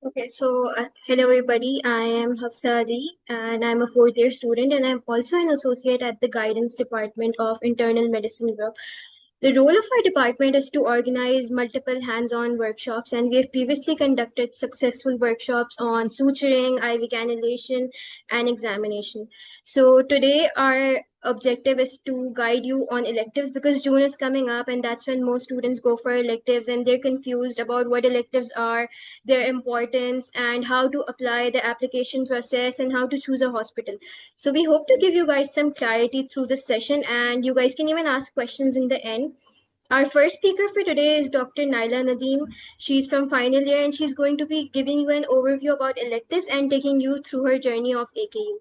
Hello everybody. I am Hafsa Ali and I'm a fourth year student and I'm also an associate at the guidance department of internal medicine group. The role of our department is to organize multiple hands-on workshops, and we have previously conducted successful workshops on suturing, IV cannulation, and examination. So today our objective is to guide you on electives because June is coming up and that's when most students go for electives and they're confused about what electives are, their importance, and how to apply the application process and how to choose a hospital. So we hope to give you guys some clarity through this session, and you guys can even ask questions in the end. Our first speaker for today is Dr. Naila Nadeem. She's from final year and she's going to be giving you an overview about electives and taking you through her journey of AKU.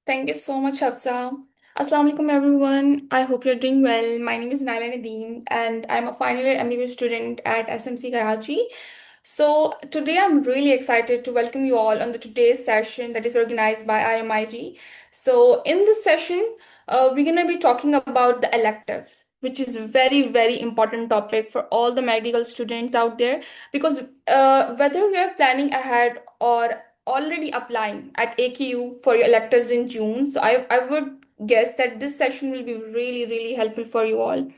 Thank you so much, Hafsa. Assalamu alaikum, everyone. I hope you're doing well. My name is Naila Nadeem, and I'm a final year MBBS student at SMC Karachi. So today I'm really excited to welcome you all on the today's session that is organized by IMIG. So in this session, we're gonna be talking about the electives, which is a very, very important topic for all the medical students out there because whether you're planning ahead or already applying at AKU for your electives in June, so I would guess that this session will be really, really helpful for you all.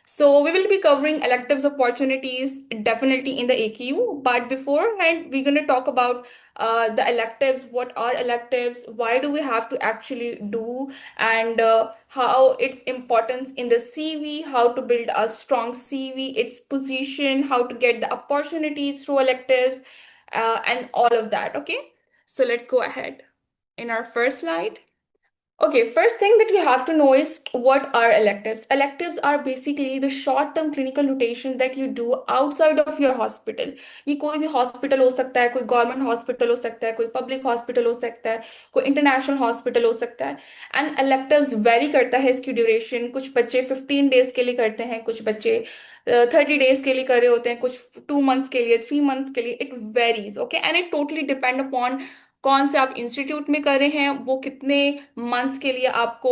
So we will be covering electives opportunities definitely in the AQU, but beforehand we're going to talk about the electives. What are electives? Why do we have to actually do? And how its importance in the CV, how to build a strong CV, its position, how to get the opportunities through electives, and all of that. Okay, so let's go ahead in our first slide. Okay, first thing that you have to know is what are electives. Electives are basically the short-term clinical rotation that you do outside of your hospital. ये कोई भी hospital हो सकता है, कोई government hospital हो सकता है, कोई public hospital हो सकता है, कोई international hospital हो सकता है. And electives vary करता है इसकी duration. कुछ बच्चे 15 days के लिए करते हैं, कुछ बच्चे 30 days के लिए कर रहे होते हैं, कुछ 2 months के लिए, 3 months के लिए. It varies, okay? And it totally depend upon कौन से आप इंस्टीट्यूट में कर रहे हैं, वो कितने मंथ्स के लिए आपको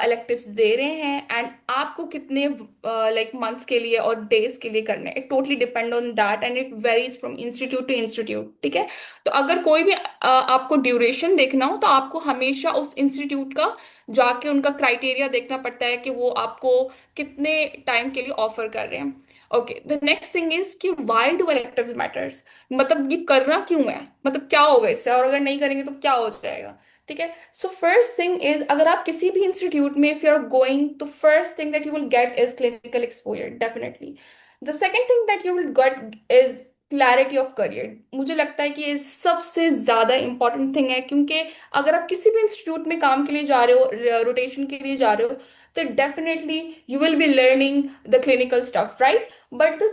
इलेक्टिव्स दे रहे हैं, एंड आपको कितने लाइक मंथ्स के लिए और डेज के लिए करने हैं. It totally depend on that and it varies from institute to institute. ठीक है, तो अगर कोई भी आपको ड्यूरेशन देखना हो तो आपको हमेशा उस इंस्टीट्यूट का जाके उनका क्राइटेरिया देखना पड़ता है कि वो आपको कितने टाइम के लिए ऑफर कर रहे हैं. Okay, the next thing is कि व्हाई डू electives मैटर्स. मतलब ये करना क्यों है, मतलब क्या होगा इससे, और अगर नहीं करेंगे तो क्या हो जाएगा. ठीक है, सो फर्स्ट थिंग इज अगर आप किसी भी इंस्टीट्यूट में इफ यू आर गोइंग, तो first thing that you will gate is clinical exposure definitely. The second thing that you will gate is clarity of career. मुझे लगता है कि ये सबसे ज्यादा इंपॉर्टेंट थिंग है, क्योंकि अगर आप किसी भी इंस्टीट्यूट में काम के लिए जा रहे हो, रोटेशन के लिए जा रहे हो, तो definitely you will be learning the clinical stuff, right. But the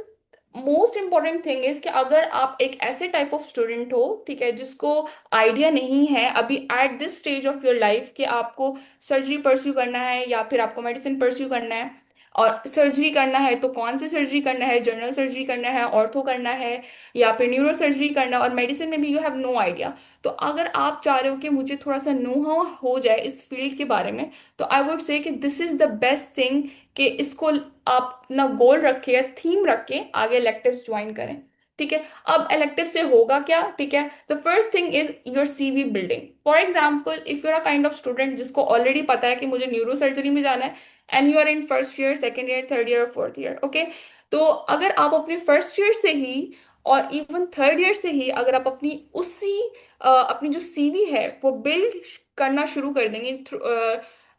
most important thing is कि अगर आप एक ऐसे टाइप ऑफ स्टूडेंट हो, ठीक है, जिसको आइडिया नहीं है अभी at this stage of your life कि आपको सर्जरी परस्यू करना है या फिर आपको मेडिसिन परस्यू करना है, और सर्जरी करना है तो कौन सी सर्जरी करना है, जनरल सर्जरी करना है, ऑर्थो करना है, या फिर न्यूरो सर्जरी करना है, और मेडिसिन में भी यू हैव नो आइडिया. तो अगर आप चाह रहे हो कि मुझे थोड़ा सा नो हो जाए इस फील्ड के बारे में, तो आई वुड से कि this is the best thing कि इसको आप अपना गोल रखे या थीम रख के आगे electives ज्वाइन करें. ठीक है, अब elective से होगा क्या. ठीक है, the first thing is your CV building. For example, if you're a kind of student जिसको ऑलरेडी पता है कि मुझे न्यूरो सर्जरी में जाना है, and you are in first year, second year, third year और फोर्थ ईयर, ओके, तो अगर आप अपने फर्स्ट ईयर से ही और इवन थर्ड ईयर से ही अगर आप अपनी उसी अपनी जो सीवी है वो बिल्ड करना शुरू कर देंगे,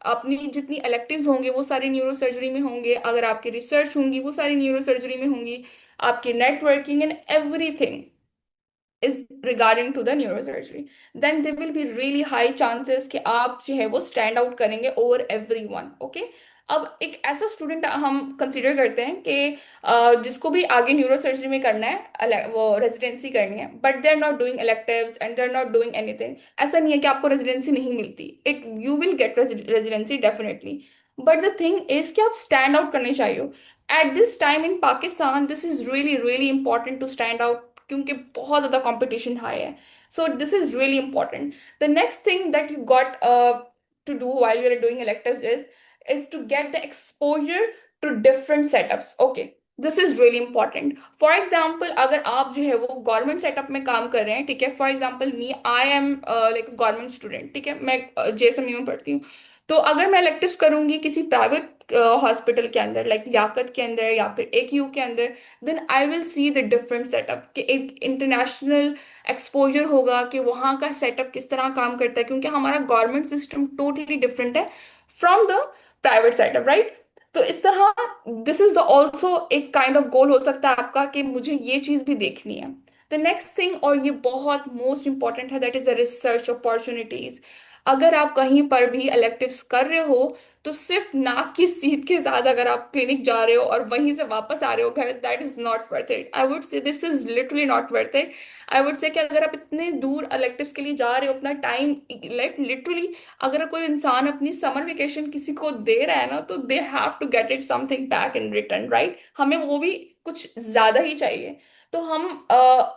अपनी जितनी electives होंगे वो सारी न्यूरो सर्जरी में होंगे, अगर आपकी रिसर्च होंगी वो सारी न्यूरो सर्जरी में होंगी, आपकी networking and everything is regarding to the neurosurgery, then there will be really high chances कि आप जो है वो स्टैंड आउट करेंगे ओवर एवरीवन. ओके, अब एक ऐसा स्टूडेंट हम कंसिडर करते हैं कि जिसको भी आगे न्यूरो सर्जरी में करना है, वो रेजिडेंसी करनी है, but they are not doing electives and they are not doing anything. ऐसा नहीं है कि आपको रेजिडेंसी नहीं मिलती, it you will get residency definitely. But the thing is कि आप स्टैंड आउट करने चाहिए. At this time in Pakistan this is really really important to stand out, क्योंकि बहुत ज़्यादा कंपटीशन हाई है. So this is really important. The next thing that you got to do while you are doing electives is to get the exposure to different setups. Okay, this is really important. For example, अगर आप जो है वो government setup में काम कर रहे हैं, ठीक है, for example me, I am like government student, ठीक है, मैं जेएसएमयू में पढ़ती हूँ। तो अगर मैं इलेक्टिव करूंगी किसी प्राइवेट हॉस्पिटल के अंदर, लाइक लियाकत के अंदर या फिर एक यू के अंदर, then I will see the different setup, कि एक इंटरनेशनल एक्सपोजर होगा कि वहाँ का सेटअप किस तरह काम करता है, क्योंकि हमारा गवर्नमेंट सिस्टम टोटली डिफरेंट है from the private setup, right? तो इस तरह दिस इज द ऑल्सो एक काइंड ऑफ गोल हो सकता है आपका, कि मुझे ये चीज भी देखनी है। द नेक्स्ट थिंग, और ये बहुत मोस्ट इंपॉर्टेंट है, that is the research opportunities. अगर आप कहीं पर भी इलेक्टिव्स कर रहे हो, तो सिर्फ नाक की सीध के साथ अगर आप क्लिनिक जा रहे हो और वहीं से वापस आ रहे हो घर, that is not worth it. I would से this is literally not worth it. I would say कि अगर आप इतने दूर इलेक्टिव्स के लिए जा रहे हो, अपना टाइम, लाइक लिटरली, अगर कोई इंसान अपनी समर वेकेशन किसी को दे रहा है ना, तो they have to get it something back in return, right? हमें वो भी कुछ ज्यादा ही चाहिए। तो हम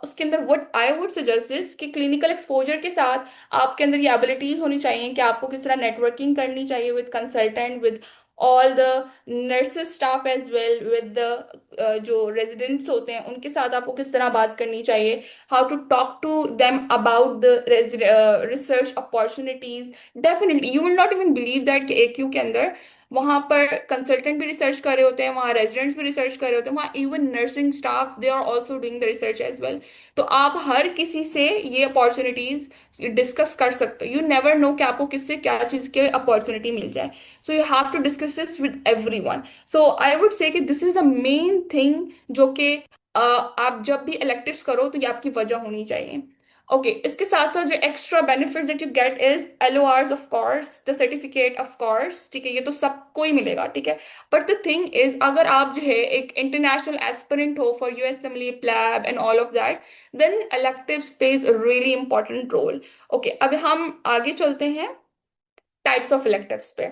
उसके अंदर what I would suggest is कि क्लिनिकल एक्सपोजर के साथ आपके अंदर ये एबिलिटीज होनी चाहिए कि आपको किस तरह नेटवर्किंग करनी चाहिए with consultant, with all the nurses staff as well, with the जो रेजिडेंट्स होते हैं उनके साथ आपको किस तरह बात करनी चाहिए, how to talk to them about the research opportunities. Definitely you will not even believe that कि AQ के अंदर वहां पर कंसल्टेंट भी रिसर्च कर रहे होते हैं, वहाँ रेजिडेंट्स भी रिसर्च कर रहे होते हैं, वहाँ even nursing staff they are also doing the research as well. तो आप हर किसी से ये अपॉर्चुनिटीज डिस्कस कर सकते हो। यू नेवर नो कि आपको किससे क्या चीज़ के अपॉर्चुनिटी मिल जाए। So you have to discuss this with everyone. So I would say कि this is a main thing, जो कि आप जब भी इलेक्टिव्स करो तो ये आपकी वजह होनी चाहिए। ओके, इसके साथ साथ जो extra benefits that you get is LORs of course, the certificate of course, ठीक है, ये तो सबको ही मिलेगा, ठीक है। बट द थिंग इज, अगर आप जो है एक इंटरनेशनल एस्पिरेंट हो for USMLE PLAB and all of that, then electives plays a really important role. Okay, अब हम आगे चलते हैं टाइप्स ऑफ electives पे।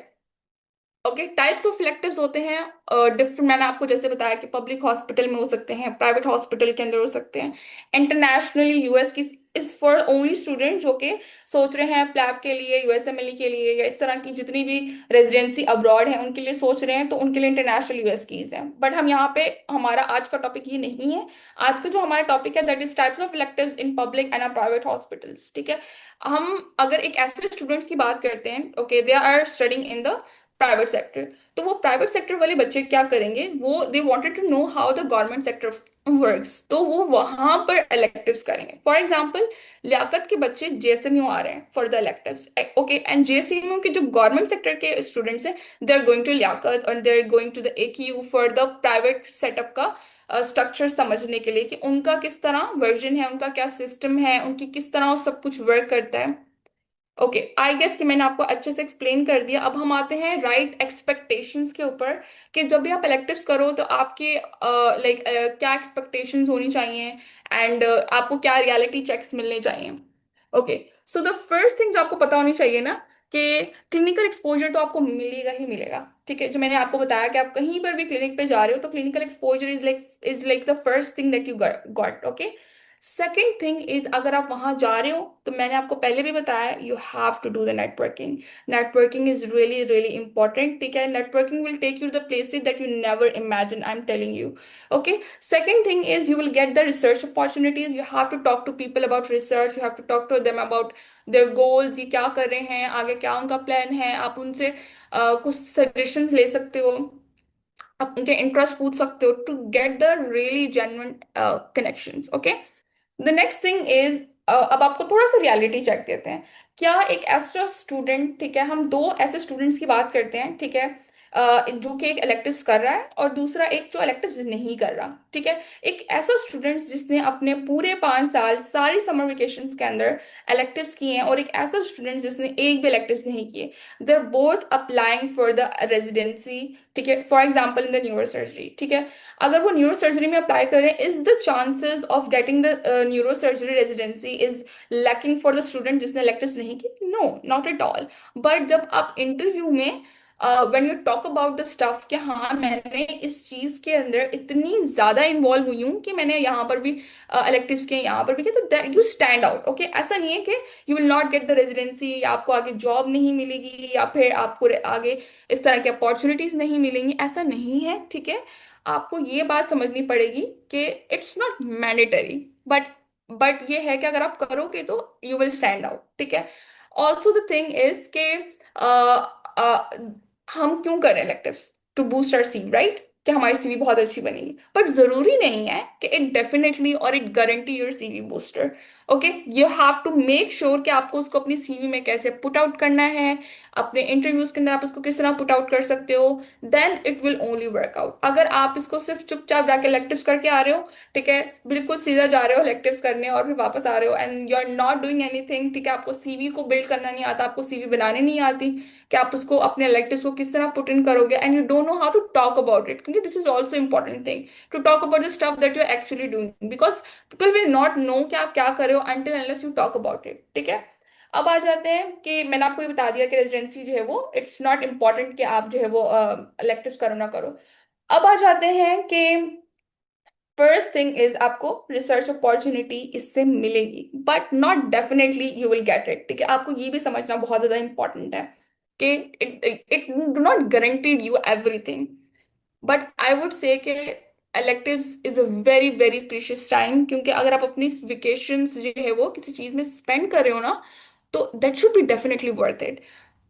ओके, टाइप्स ऑफ इलेक्टिव्स होते हैं डिफरेंट। मैंने आपको जैसे बताया कि पब्लिक हॉस्पिटल में हो सकते हैं, प्राइवेट हॉस्पिटल के अंदर हो सकते हैं, इंटरनेशनली US की इज फॉर ओनली स्टूडेंट जो कि सोच रहे हैं प्लैब के लिए, USMLE के लिए, या इस तरह की जितनी भी रेजिडेंसी अब्रॉड है उनके लिए सोच रहे हैं, तो उनके लिए इंटरनेशनल US कीज हैं। बट हम यहाँ पे, हमारा आज का टॉपिक ये नहीं है। आज का जो हमारा टॉपिक है that is types of electives in public and private hospitals, ठीक है। हम अगर एक ऐसे स्टूडेंट्स की बात करते हैं, okay, they are studying in the private sector, तो वो प्राइवेट सेक्टर वाले बच्चे क्या करेंगे, वो they wanted to know how the government sector works, तो वो वहां पर इलेक्टिव्स करेंगे। फॉर एग्जांपल, लियाकत के बच्चे JSMU आ रहे हैं for the electives, okay, and JSMU के जो गवर्नमेंट सेक्टर के स्टूडेंट्स हैं, they are going to Liaquat और they are going to the AQ for the private setup का स्ट्रक्चर समझने के लिए, कि उनका किस तरह वर्जन है, उनका क्या सिस्टम है, उनकी किस तरह सब कुछ वर्क करता है। ओके, आई गेस कि मैंने आपको अच्छे से एक्सप्लेन कर दिया। अब हम आते हैं राइट एक्सपेक्टेशंस के ऊपर, कि जब भी आप इलेक्टिव्स करो तो आपके लाइक क्या एक्सपेक्टेशंस होनी चाहिए, एंड आपको क्या रियलिटी चेक्स मिलने चाहिए। Okay, so the first thing जो आपको पता होनी चाहिए ना, कि क्लिनिकल एक्सपोजर तो आपको मिलेगा ही मिलेगा, ठीक है। जो मैंने आपको बताया कि आप कहीं पर भी क्लिनिक पे जा रहे हो, तो clinical exposure is like the first thing that you got, okay. Second thing is, अगर आप वहां जा रहे हो, तो मैंने आपको पहले भी बताया, you have to do the networking. Networking is really really important, ठीक है। Networking will take you the places that you never imagine, I am telling you. Okay, second thing is, you will get the research opportunities. You have to talk to people about research, you have to talk to them about their goals, ये क्या कर रहे हैं, आगे क्या उनका plan है, आप उनसे कुछ सजेशंस ले सकते हो, आप उनके इंटरेस्ट पूछ सकते हो, to get the really genuine connections, okay. The next thing is, अब आपको थोड़ा सा रियलिटी चेक देते हैं। क्या एक ऐसा स्टूडेंट, ठीक है, हम दो ऐसे स्टूडेंट्स की बात करते हैं, ठीक है, जो कि एक इलेक्टिव्स कर रहा है और दूसरा एक जो इलेक्टिव्स नहीं कर रहा, ठीक है। एक ऐसा स्टूडेंट जिसने अपने पूरे 5 साल सारी समर वेकेशंस के अंदर इलेक्टिव्स किए हैं, और एक ऐसा स्टूडेंट जिसने एक भी इलेक्टिव्स नहीं किए, they are both applying for the residency, ठीक है, for example in the neurosurgery, ठीक है। अगर वो न्यूरो सर्जरी में अप्लाई करें, is the chances of getting the neuro surgery residency is lacking for the student जिसने इलेक्टिव्स नहीं की? No, not at all. But जब आप इंटरव्यू में when you talk about the stuff, कि हाँ मैंने इस चीज के अंदर इतनी ज्यादा इन्वॉल्व हुई हूँ कि मैंने यहाँ पर भी इलेक्टिव्स किए, यहाँ पर भी किए, तो यू स्टैंड आउट, ओके। ऐसा नहीं है कि you will not get the residency, या आपको आगे जॉब नहीं मिलेगी, या फिर आपको आगे इस तरह की अपॉर्चुनिटीज नहीं मिलेंगी, ऐसा नहीं है, ठीक है। आपको ये बात समझनी पड़ेगी कि इट्स नॉट मैंडेटरी, बट ये है कि अगर आप करोगे तो यू विल स्टैंड आउट, ठीक है। ऑल्सो द थिंग इज के हम क्यों करें electives? To boost our CV, right, कि हमारी सीवी बहुत अच्छी बनेगी, बट जरूरी नहीं है कि इट डेफिनेटली और it guarantee your CV booster. Okay, you have to make sure कि आपको उसको अपनी सीवी में कैसे पुट आउट करना है, अपने इंटरव्यूज के अंदर आप उसको किस तरह पुट आउट कर सकते हो, then it will only work out. अगर आप इसको सिर्फ चुपचाप जाके इलेक्टिव्स करके आ रहे हो, ठीक है, बिल्कुल सीधा जा रहे हो इलेक्टिव्स करने और फिर वापस आ रहे हो and you are not doing anything, ठीक है, आपको सीवी को बिल्ड करना नहीं आता, आपको सीवी बनाने नहीं आती कि आप उसको अपने इलेक्टिव्स को किस तरह पुट इन करोगे, and you don't know how to talk about it, क्योंकि this is also important thing to talk about the stuff that you are actually doing, because people will not know कि आप क्या कर रहे हो until unless you talk about it, ठीक है। अब आ जाते हैं कि मैंने आपको ये बता दिया कि रेजिडेंसी जो है वो इट्स नॉट इम्पॉर्टेंट कि आप जो है वो इलेक्टिव्स करो ना करो। अब आ जाते हैं कि फर्स्ट थिंग इज आपको रिसर्च अपॉर्चुनिटी इससे मिलेगी, but not definitely you will get it, ठीक है। आपको ये भी समझना बहुत ज्यादा इंपॉर्टेंट है कि it it do not guaranteed you everything, but I would say कि electives is a very very precious time, क्योंकि अगर आप अपनी वेकेशंस जो है वो किसी चीज में स्पेंड कर रहे हो ना, तो that should be definitely worth it.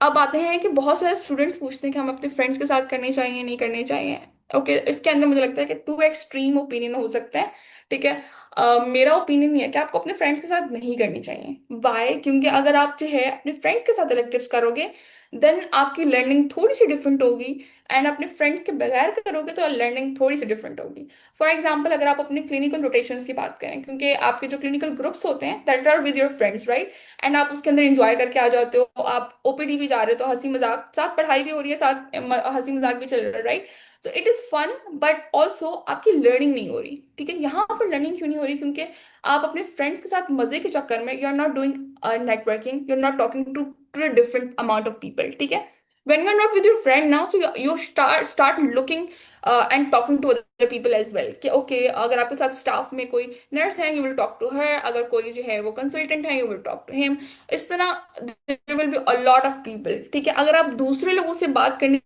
अब आते हैं कि बहुत सारे स्टूडेंट्स पूछते हैं कि हम अपने फ्रेंड्स के साथ करने चाहिए नहीं करने चाहिए। ओके, इसके अंदर मुझे लगता है कि टू एक्सट्रीम ओपिनियन हो सकते हैं, ठीक है। मेरा ओपिनियन ये है कि आपको अपने फ्रेंड्स के साथ नहीं करनी चाहिए। वाई? क्योंकि अगर आप जो है अपने फ्रेंड्स के साथ electives करोगे, देन आपकी लर्निंग थोड़ी सी डिफरेंट होगी, एंड अपने फ्रेंड्स के बगैर करोगे तो लर्निंग थोड़ी सी डिफरेंट होगी। फॉर एग्जाम्पल, अगर आप अपने क्लिनिकल रोटेशंस की बात करें, क्योंकि आपके जो क्लिनिकल ग्रुप्स होते हैं that are with your friends, right, and आप उसके अंदर इंजॉय करके आ जाते हो, आप ओपीडी भी जा रहे हो तो हंसी मजाक, साथ पढ़ाई भी हो रही है, साथ हंसी मजाक भी चल रहा है, राइट। तो it is fun, but also आपकी लर्निंग नहीं हो रही, ठीक है। यहाँ पर लर्निंग क्यों नहीं हो रही? क्योंकि आप अपने फ्रेंड्स के साथ मजे के चक्कर में you are not doing networking, you are not talking to a different amount of people, ठीक है। when you're not with your friend now, so you start looking and talking to other people as well, कि okay, अगर आपके साथ staff में कोई nurse है, you will talk to her, अगर कोई जो है वो कंसल्टेंट है, you will talk to him। इस तरह there will be a lot of people, ठीक है। अगर आप दूसरे लोगों से बात करने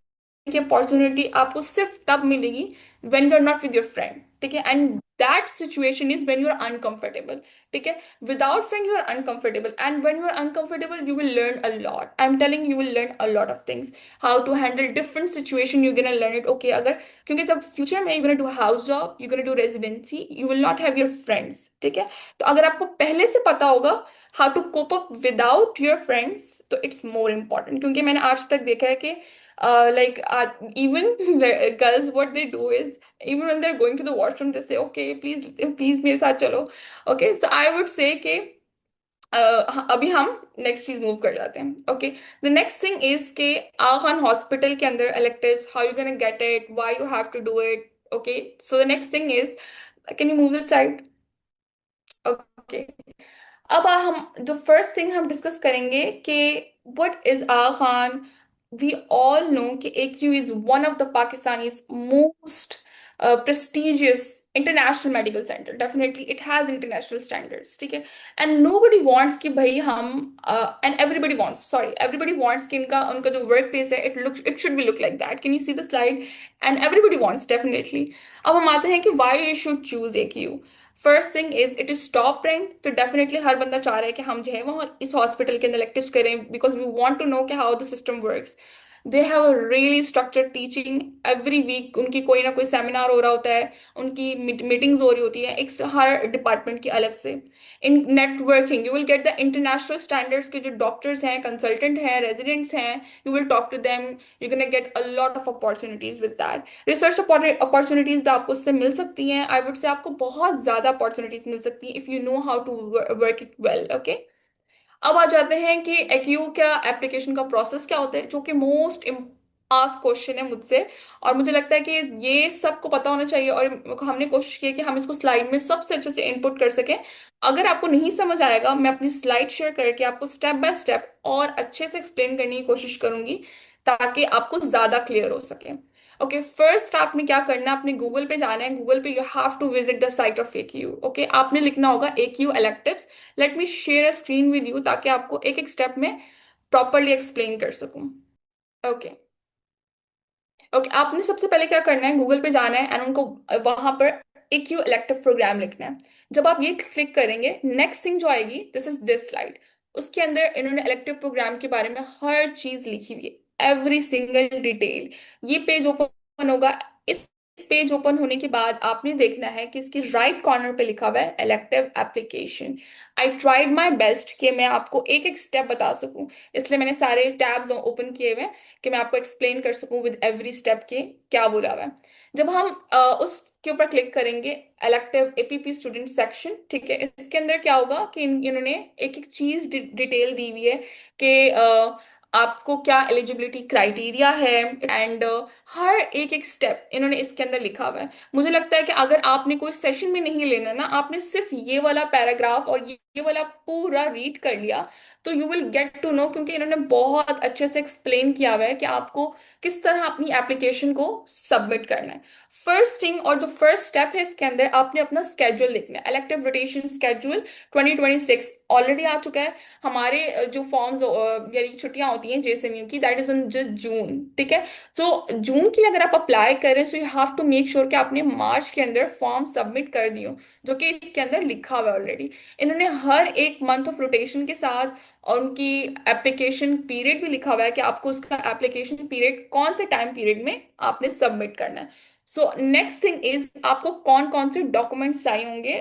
की अपॉर्चुनिटी आपको सिर्फ तब मिलेगी when you're not with your friend, ठीक है, and that situation is when you're uncomfortable, ठीक है। without friend you are uncomfortable, and when you are uncomfortable you will learn a lot, I'm telling you will learn a lot of things, how to handle different situation, you're gonna learn it, okay। अगर क्योंकि जब future में you're gonna do house job, you're gonna do residency, you will not have your friends, ठीक है। तो अगर आपको पहले से पता होगा how to cope up without your friends, तो it's more important, क्योंकि मैंने आज तक देखा है कि like even girls, what they do is even when they're going to the washroom they say okay please please मेरे साथ चलो। okay, so I would say कि अभी हम नेक्स्ट चीज मूव कर जाते हैं। Okay, the next thing is के आखान हॉस्पिटल के अंदर electives, how you gonna get it, why you have to do it. Okay, so the next thing is, can you move the slide? Okay, अब हम जो first thing हम discuss करेंगे कि what is Aga Khan. We all know कि AQ is one of the Pakistanis most prestigious international medical center, definitely it has international standards, ठीक है। and nobody wants कि भाई हम and everybody wants, sorry, everybody wants कि इनका उनका जो वर्क प्लेस है it should be look like that, can you see the slide? and everybody wants definitely। अब हम आते हैं कि why you should choose AQ। First thing is it is top rank, तो डेफिनेटली हर बंदा चाह रहा है कि हम जो है वो इस हॉस्पिटल के अंदर electives करें, because we want to know कि how the system works. They have a really structured teaching, every week उनकी कोई ना कोई सेमिनार हो रहा होता है, उनकी मीटिंग्स हो रही होती है एक हर डिपार्टमेंट की अलग से। In networking you will get the international standards के जो डॉक्टर्स हैं, कंसल्टेंट हैं, रेजिडेंट्स हैं, you will talk to them, you can get a lot of opportunities with that. Research opportunities भी आपको उससे मिल सकती हैं, आई वुड से आपको बहुत ज्यादा अपॉर्चुनिटीज मिल सकती हैं if you know how to work it well. Okay, अब आ जाते हैं कि एक्यू का एप्लीकेशन का प्रोसेस क्या होता है, जो कि मोस्ट आस्क क्वेश्चन है मुझसे, और मुझे लगता है कि ये सबको पता होना चाहिए, और हमने कोशिश की है कि हम इसको स्लाइड में सबसे अच्छे से इनपुट कर सकें। अगर आपको नहीं समझ आएगा, मैं अपनी स्लाइड शेयर करके आपको स्टेप बाय स्टेप और अच्छे से एक्सप्लेन करने की कोशिश करूंगी, ताकि आपको ज्यादा क्लियर हो सके। ओके, फर्स्ट आपने क्या करना है, आपने गूगल पे जाना है, गूगल पे you have to visit the site of AQ। Okay, आपने लिखना होगा AQ electives। Let me share a screen with you, ताकि आपको एक एक स्टेप में प्रॉपरली एक्सप्लेन कर सकूं। ओके, ओके, आपने सबसे पहले क्या करना है, गूगल पे जाना है एंड उनको वहां पर एक यू इलेक्टिव प्रोग्राम लिखना है। जब आप ये क्लिक करेंगे, नेक्स्ट थिंग जो आएगी, दिस इज दिस स्लाइड। उसके अंदर इन्होंने इलेक्टिव प्रोग्राम के बारे में हर चीज लिखी हुई है, एवरी सिंगल डिटेल। ये पेज ओपन होगा। इस पेज ओपन होने के बाद आपने देखना है कि इसके राइट कॉर्नर पे लिखा हुआ है elective application. I tried my best कि मैं आपको एक एक स्टेप बता सकूं, इसलिए मैंने सारे टैब्स ओपन किए हुए हैं कि मैं आपको एक्सप्लेन कर सकूं विद एवरी स्टेप के क्या बोला हुआ है। जब हम उसके ऊपर क्लिक करेंगे, इलेक्टिव एपीपी स्टूडेंट सेक्शन, ठीक है, इसके अंदर क्या होगा कि इन्होंने एक एक चीज डिटेल दी हुई है कि आपको क्या एलिजिबिलिटी क्राइटेरिया है एंड हर एक एक स्टेप इन्होंने इसके अंदर लिखा हुआ है। मुझे लगता है कि अगर आपने कोई सेशन में नहीं लेना ना, आपने सिर्फ ये वाला पैराग्राफ और ये वाला पूरा रीड कर लिया, तो you will get to know, क्योंकि इन्होंने बहुत अच्छे से एक्सप्लेन किया हुआ है कि आपको किस तरह अपनी एप्लीकेशन को सबमिट करना है। फर्स्ट थिंग और जो फर्स्ट स्टेप है इसके अंदर, आपने अपना स्केड्यूल देखना है। इलेक्टिव रोटेशन स्केड्यूल 2026 ऑलरेडी आ चुका है। हमारे जो फॉर्म्स यानी छुट्टियां होती हैं जेएसएमयू की, दैट इज इन जस्ट जून, ठीक है। तो जून के लिए अगर आप अप्लाई करें, so you have to make sure कि आपने मार्च के अंदर फॉर्म सबमिट कर दियो, जो कि इसके अंदर लिखा हुआ है ऑलरेडी। इन्होंने हर एक मंथ ऑफ रोटेशन के साथ और उनकी एप्लीकेशन पीरियड भी लिखा हुआ है कि आपको उसका एप्लीकेशन पीरियड कौन से टाइम पीरियड में आपने सबमिट करना है। सो नेक्स्ट थिंग इज, आपको कौन कौन से डॉक्यूमेंट्स चाहिए होंगे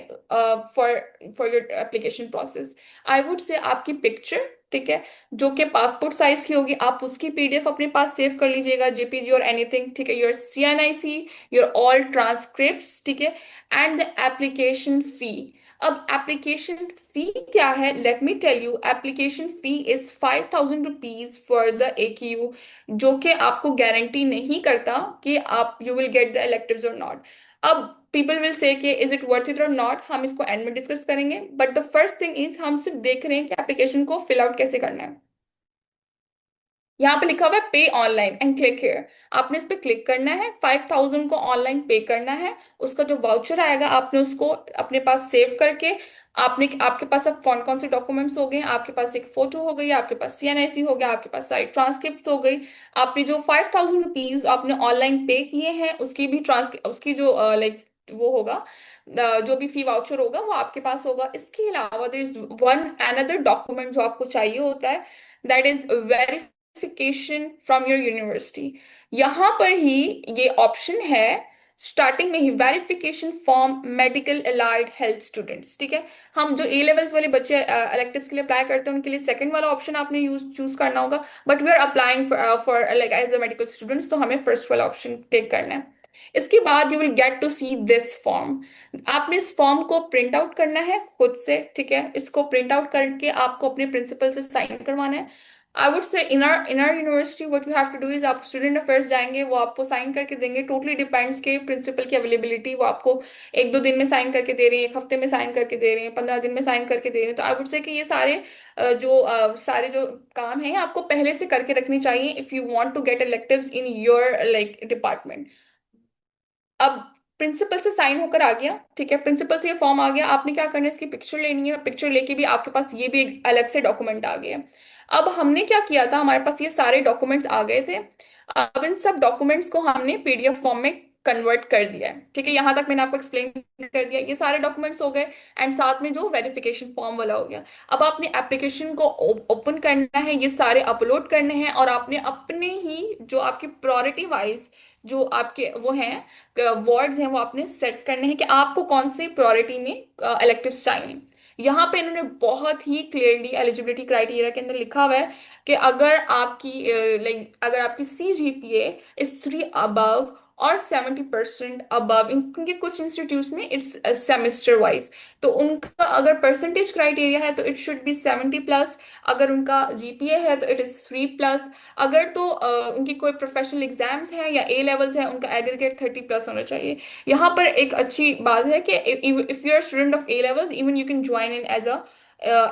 for for your application process. I would से आपकी पिक्चर, ठीक है, जो कि पासपोर्ट साइज की होगी, आप उसकी पीडीएफ अपने पास सेव कर लीजिएगा, जेपीजी और एनीथिंग, ठीक है, your CNIC, your all transcripts, ठीक है, एंड द एप्लीकेशन फी। अब एप्लीकेशन फी क्या है, let me tell you. Application fee is 5,000 rupees for the AQU, जो कि आपको गारंटी नहीं करता कि आप you will get the electives और नॉट। अब पीपल विल से कि इज इट वर्थ इट और नॉट, हम इसको एंड में डिस्कस करेंगे, but the first thing is हम सिर्फ देख रहे हैं कि एप्लीकेशन को फिल आउट कैसे करना है। यहाँ पे लिखा हुआ है पे ऑनलाइन एंड क्लिक हियर। आपने इस पे क्लिक करना है, 5,000 को ऑनलाइन पे करना है। उसका जो वाउचर आएगा आपने उसको अपने पास सेव करके, आपने आपके पास अब कौन कौन से डॉक्यूमेंट्स हो गए, आपके पास एक फोटो हो गई, आपके पास सीएनआईसी हो गया, आपके पास सारी ट्रांसक्रिप्ट हो गई। आपने जो 5,000 रुपीज आपने ऑनलाइन पे किए हैं, उसकी भी उसकी जो लाइक वो होगा, जो भी फी वाउचर होगा वो आपके पास होगा। इसके अलावा there is one another document जो आपको चाहिए होता है, that is verification from your university. यहाँ पर ही ये ऑप्शन है, स्टार्टिंग में ही, verification form medical allied health students, ठीक है। हम जो ए लेवल्स वाले बच्चे इलेक्टिव्स के लिए अप्लाई करते हैं, उनके लिए सेकंड वाला ऑप्शन आपने यूज चूज करना होगा, but we are applying for like as a medical students, तो हमें फर्स्ट वाला ऑप्शन टेक करना है। इसके बाद you will get to see this form. आपने इस फॉर्म को प्रिंट आउट करना है खुद से, ठीक है। इसको प्रिंट आउट करके आपको अपने प्रिंसिपल से साइन करवाना है। I would say in our university what you have to do is, आप स्टूडेंट अफेयर्स जाएंगे, वो आपको साइन करके देंगे। टोटली डिपेंड्स के प्रिंसिपल की अवेलेबिलिटी, वो आपको एक दो दिन में साइन करके दे रहे हैं, एक हफ्ते में साइन करके दे रहे हैं, 15 दिन में साइन करके दे रहे हैं। तो आई वुड से कि ये सारे जो काम है आपको पहले से करके रखनी चाहिए if you want to get electives in your like department. अब प्रिंसिपल से साइन होकर आ गया, ठीक है, प्रिंसिपल से ये फॉर्म आ गया, आपने क्या करना है, इसकी पिक्चर लेनी है। पिक्चर लेके भी आपके पास ये भी एक अलग से डॉक्यूमेंट आ गया। अब हमने क्या किया था, हमारे पास ये सारे डॉक्यूमेंट्स आ गए थे। अब इन सब डॉक्यूमेंट्स को हमने पीडीएफ फॉर्म में कन्वर्ट कर दिया है, ठीक है। यहाँ तक मैंने आपको एक्सप्लेन कर दिया, ये सारे डॉक्यूमेंट्स हो गए एंड साथ में जो वेरिफिकेशन फॉर्म वाला हो गया। अब आपने एप्लीकेशन को ओपन करना है, ये सारे अपलोड करने हैं, और आपने अपने ही जो आपकी प्रायोरिटी वाइज जो आपके वो हैं वार्ड्स हैं, वो आपने सेट करने हैं कि आपको कौन से प्रायोरिटी में इलेक्टिव्स चाहिए। यहाँ पे इन्होंने बहुत ही क्लियरली एलिजिबिलिटी क्राइटेरिया के अंदर लिखा हुआ है कि अगर आपकी लाइक अगर आपकी CGPA इज 3 अबव और 70% अबव, क्योंकि कुछ इंस्टीट्यूट्स में इट्स सेमेस्टर वाइज, तो उनका अगर परसेंटेज क्राइटेरिया है तो इट शुड बी 70+। अगर उनका जीपीए है तो इट इज 3+। अगर तो उनकी कोई प्रोफेशनल एग्जाम्स हैं या ए लेवल्स हैं, उनका एग्रीगेट 30+ होना चाहिए। यहाँ पर एक अच्छी बात है कि if you are student of A levels, even you can join in as a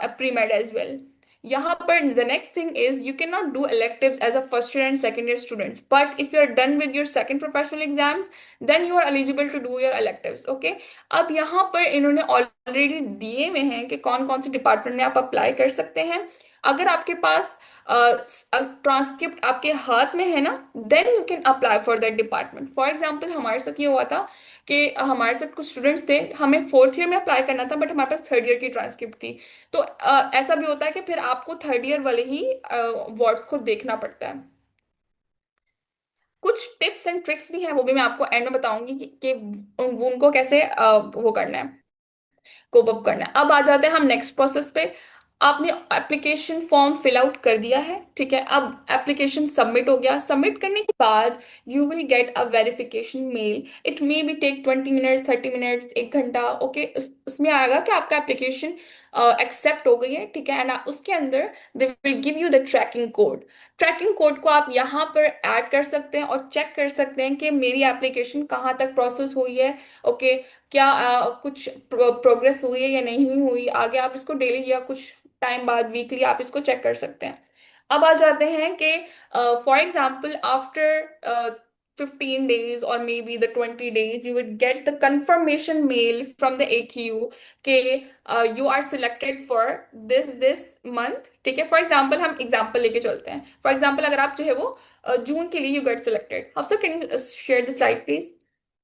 pre med as well. यहाँ पर the next thing is, you can not do electives as a first year and second year students, but if you are done with your second professional exams, then you are eligible to do your electives, okay. अब यहाँ पर इन्होंने already दिए हुए हैं कि कौन कौन से डिपार्टमेंट में आप अप्लाई कर सकते हैं। अगर आपके पास ट्रांसक्रिप्ट आपके हाथ में है ना, then you can apply for that department. For example हमारे साथ ये हुआ था कि हमारे साथ कुछ स्टूडेंट्स थे, हमें फोर्थ ईयर में अप्लाई करना था, बट हमारे पास थर्ड ईयर की ट्रांसक्रिप्ट थी। तो ऐसा भी होता है कि फिर आपको थर्ड ईयर वाले ही वर्ड्स को देखना पड़ता है। कुछ टिप्स एंड ट्रिक्स भी हैं, वो भी मैं आपको एंड में बताऊंगी कि उनको कैसे वो करना है, कोप अप करना है। अब आ जाते हैं हम नेक्स्ट प्रोसेस पे। आपने एप्लीकेशन फॉर्म फिल आउट कर दिया है, ठीक है। अब एप्लीकेशन सबमिट हो गया। सबमिट करने के बाद you will get a verification mail. It may be take 20 minutes, 30 minutes, 1 घंटा, ओके। उसमें आएगा कि आपका एप्लीकेशन एक्सेप्ट हो गई है, ठीक है। एंड उसके अंदर they will give you the tracking code. Tracking code को आप यहाँ पर ऐड कर सकते हैं और चेक कर सकते हैं कि मेरी एप्लीकेशन कहाँ तक प्रोसेस हुई है, ओके। क्या कुछ प्रोग्रेस हुई है या नहीं हुई आगे। आप इसको डेली या कुछ टाइम बाद वीकली आप इसको चेक कर सकते हैं। अब आ जाते हैं कि for example after 15 days or maybe the 20 days you would get the confirmation mail from the AQ कि you are selected for this month, ठीक है। फॉर एग्जाम्पल हम एग्जाम्पल लेके चलते हैं। फॉर एग्जाम्पल अगर आप जो है वो जून के लिए यू गेट सिलेक्टेड। अफसर can you share the slide please.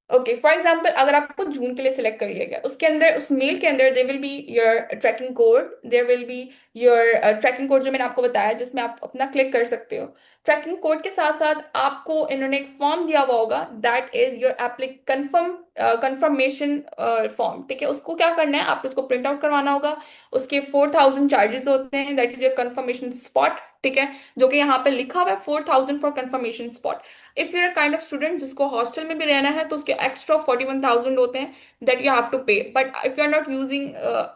Okay, for example अगर आपको जून के लिए सिलेक्ट कर लिया गया, उसके अंदर उस मेल के अंदर there will be your tracking code, there will be your tracking code जो मैंने आपको बताया, जिसमें आप अपना क्लिक कर सकते हो। ट्रैकिंग कोड के साथ साथ आपको इन्होंने एक फॉर्म दिया हुआ होगा, that is your applique confirmation form, ठीक है। उसको क्या करना है, आपको उसको प्रिंट आउट करवाना होगा। उसके 4,000 चार्जेस होते हैं, that is your confirmation spot, ठीक है। जो कि यहाँ पे लिखा हुआ है 4,000 for confirmation spot. If you're kind of student जिसको हॉस्टल में भी रहना है तो उसके एक्स्ट्रा 41,000 होते हैं, that you have to pay. But if you are not using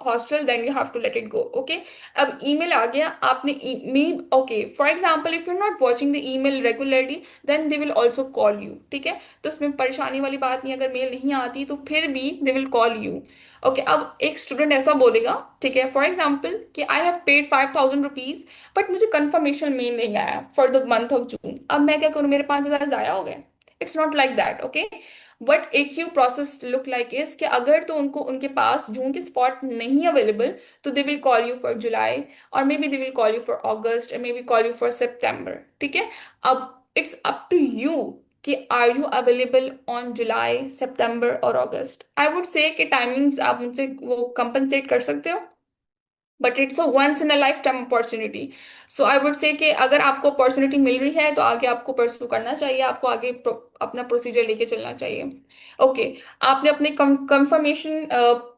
hostel then you have to let it go, okay. अब ईमेल आ गया, आपने email, okay. For example if you are not watching the email regularly then they will also call you, ठीक है। तो उसमें परेशानी वाली बात नहीं, अगर मेल नहीं आती तो फिर भी दे विल कॉल यू, ओके। अब एक स्टूडेंट ऐसा बोलेगा, ठीक है, फॉर एग्जाम्पल कि I have paid 5,000 rupees but मुझे कंफर्मेशन मेल नहीं आया for the month of June. अब मैं क्या करूं, मेरे 5,000 जाया हो गए। It's not like that, okay. But एक you process look like is कि अगर तो उनको उनके पास जून के स्पॉट नहीं अवेलेबल तो they will call you for July, और maybe they will call you for August, और maybe call you for September, ठीक है। अब इट्स अप टू यू कि are you available on July, September और August. I would say कि timings आप मुझसे वो कंपनसेट कर सकते हो, but it's a once in a lifetime opportunity. So I would say कि अगर आपको अपॉर्चुनिटी मिल रही है तो आगे आपको परस्यू करना चाहिए, आपको आगे अपना प्रोसीजर लेके चलना चाहिए, ओके। आपने अपने कंफर्मेशन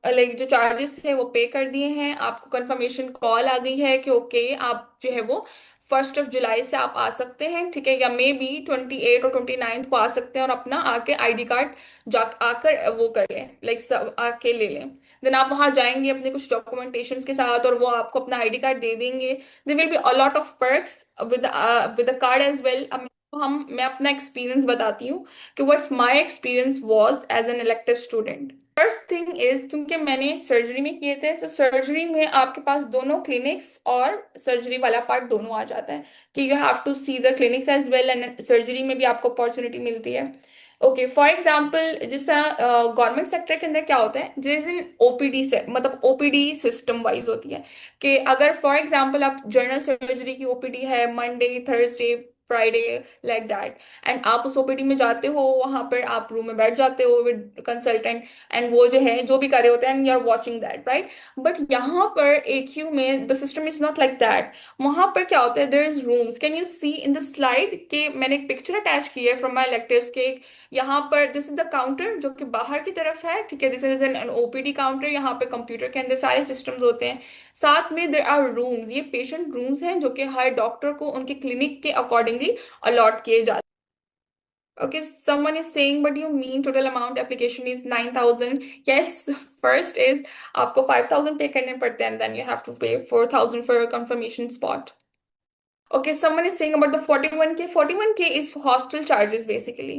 लाइक जो चार्जेस थे वो पे कर दिए हैं, आपको कंफर्मेशन कॉल आ गई है कि ओके आप जो है वो 1 जुलाई से आप आ सकते हैं, ठीक है। या मे बी 28 और 29 को आ सकते हैं और अपना आके आईडी कार्ड जा आकर वो कर लें, लाइक सब आके ले लें। देन आप वहां जाएंगे अपने कुछ डॉक्यूमेंटेशन के साथ और वो आपको अपना आईडी कार्ड दे देंगे। There will be a lot of perks with the card as well. अब मैं अपना एक्सपीरियंस बताती हूँ कि what's my experience was as an elective student. First thing is, क्योंकि मैंने सर्जरी में किए थे, तो सर्जरी में आपके पास दोनों क्लिनिक्स और सर्जरी वाला पार्ट दोनों आ जाता है कि you have to see the clinics as well, and surgery में भी आपको अपॉर्चुनिटी मिलती है, ओके। फॉर एग्जाम्पल जिस तरह गवर्नमेंट सेक्टर के अंदर क्या होता है, जिस दिन ओपीडी से मतलब ओपीडी सिस्टम वाइज होती है कि अगर फॉर एग्जाम्पल आप जनरल सर्जरी की ओपीडी है Monday, Thursday, Friday, like that, and आप उस ओपीडी में जाते हो, वहां पर आप रूम में बैठ जाते हो विद कंसल्टेंट, एंड वो जो है जो भी कर रहे होते हैं and you are watching that, right. But यहाँ पर AQ में the system is not like that. वहां पर क्या होता है, there is rooms, can you see in the slide के मैंने एक पिक्चर अटैच की है फ्रॉम माई इलेक्टिव्स के। यहाँ पर दिस इज द काउंटर जो कि बाहर की तरफ है, ठीक है। This is an OPD counter, यहाँ पे कंप्यूटर के अंदर सारे सिस्टम्स होते हैं। साथ में देयर आर रूम्स, ये पेशेंट रूम्स हैं जो कि हर डॉक्टर को उनके क्लिनिक के अकॉर्डिंगली अलॉट किए जाते हैं, okay. Someone is saying but you mean total amount application is 9,000। Yes, first is आपको 5,000 पे करने पड़ते हैं, देन यू हैव टू पे 4,000 for confirmation spot, okay। Someone is saying about the 41K, 41K is hostel charges basically।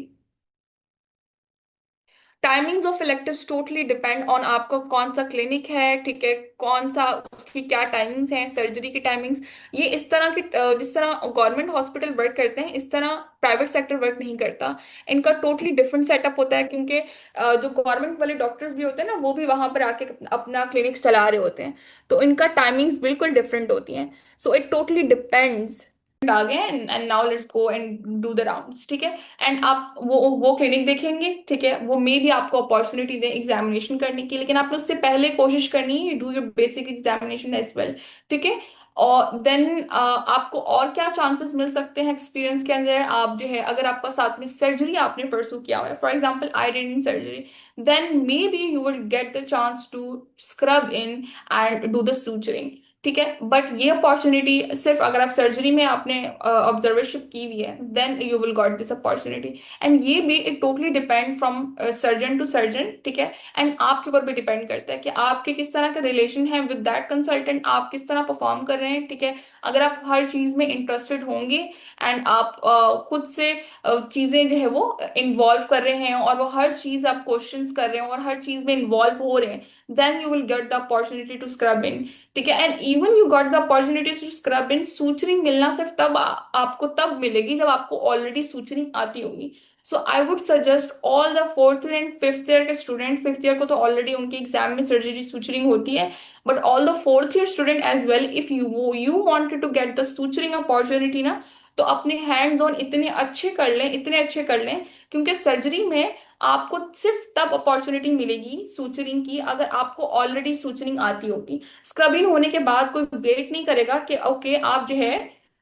Timings of electives totally depend on आपका कौन सा clinic है, ठीक है, कौन सा उसकी क्या टाइमिंग्स हैं, सर्जरी की टाइमिंग्स। ये इस तरह की जिस तरह गवर्नमेंट हॉस्पिटल वर्क करते हैं इस तरह प्राइवेट सेक्टर वर्क नहीं करता। इनका टोटली डिफरेंट सेटअप होता है, क्योंकि जो गवर्नमेंट वाले डॉक्टर्स भी होते हैं ना वो भी वहां पर आके अपना क्लिनिक चला रहे होते हैं, तो इनका टाइमिंग्स बिल्कुल डिफरेंट होती हैं। So it totally depends. आ गए and now let's go and do the rounds, ठीक है। एंड आप वो क्लिनिक देखेंगे, ठीक है, वो मे भी आपको अपॉर्चुनिटी दे एग्जामिनेशन करने की, लेकिन आपने उससे पहले कोशिश करनी है do your basic examination as well, ठीक है। और देन आपको और क्या चांसेस मिल सकते हैं एक्सपीरियंस के अंदर, आप जो है अगर आपका साथ में सर्जरी आपने परसू किया हुआ है, for example I did in surgery, then maybe you will get the chance to scrub in and do the suturing, ठीक है। बट ये अपॉर्चुनिटी सिर्फ अगर आप सर्जरी में आपने ऑब्जर्वरशिप की हुई है, then you will got this opportunity. And ये भी it totally depend from surgeon to surgeon, ठीक है। एंड आपके ऊपर भी डिपेंड करता है कि आपके किस तरह का रिलेशन है विद दैट कंसल्टेंट, आप किस तरह परफॉर्म कर रहे हैं, ठीक है। अगर आप हर चीज में इंटरेस्टेड होंगे एंड आप खुद से चीजें जो है वो इन्वॉल्व कर रहे हैं और वो हर चीज आप क्वेश्चंस कर रहे हैं और हर चीज में इन्वॉल्व हो रहे हैं, then you will get the opportunity to scrub in, ठीक है। And even you got the opportunity to scrub in, suturing मिलना सिर्फ तब आपको तब मिलेगी जब आपको ऑलरेडी सूचरिंग आती होगी। So I would suggest all the fourth year and fifth year के स्टूडेंट, फिफ्थ ईयर को तो ऑलरेडी उनके एग्जाम में सर्जरी सूचरिंग होती है, but all the fourth year student as well, if you wanted to get the suturing opportunity ना, तो अपने हैंड्स ऑन इतने अच्छे कर लें, इतने अच्छे कर लें, क्योंकि सर्जरी में आपको सिर्फ तब अपॉर्चुनिटी मिलेगी सूचरिंग की अगर आपको ऑलरेडी सूचरिंग आती होगी। स्क्रबिंग होने के बाद कोई वेट नहीं करेगा कि ओके आप जो है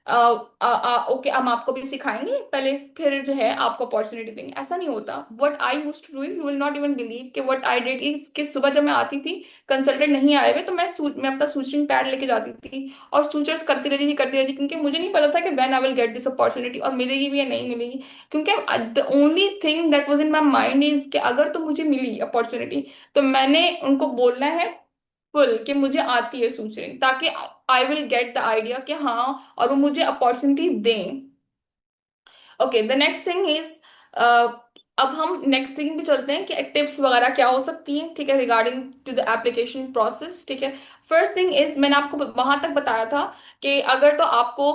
ओके हम आपको भी सिखाएंगे पहले फिर जो है आपको अपॉर्चुनिटी देंगे, ऐसा नहीं होता। What I used to do, you will not even believe कि व्हाट आई डिड इज कि सुबह जब मैं आती थी, कंसल्टेंट नहीं आए हुए, तो मैं अपना सूचरिंग पैड लेके जाती थी और सूचर्स करती रहती थी, क्योंकि मुझे नहीं पता था कि when I will get this opportunity, और मिलेगी भी या नहीं मिलेगी। क्योंकि the only thing that was in my mind is कि अगर तो मुझे मिली अपॉर्चुनिटी तो मैंने उनको बोलना है फुल कि मुझे आती है सूचरिंग, ताकि I will get the idea कि हाँ, और वो मुझे अपॉर्चुनिटी दें। Okay, the next thing is, अब हम नेक्स्ट थिंग भी चलते हैं कि टिप्स वगैरह क्या हो सकती हैं, ठीक है, regarding to the application process, ठीक है। फर्स्ट थिंग इज, मैंने आपको वहां तक बताया था कि अगर तो आपको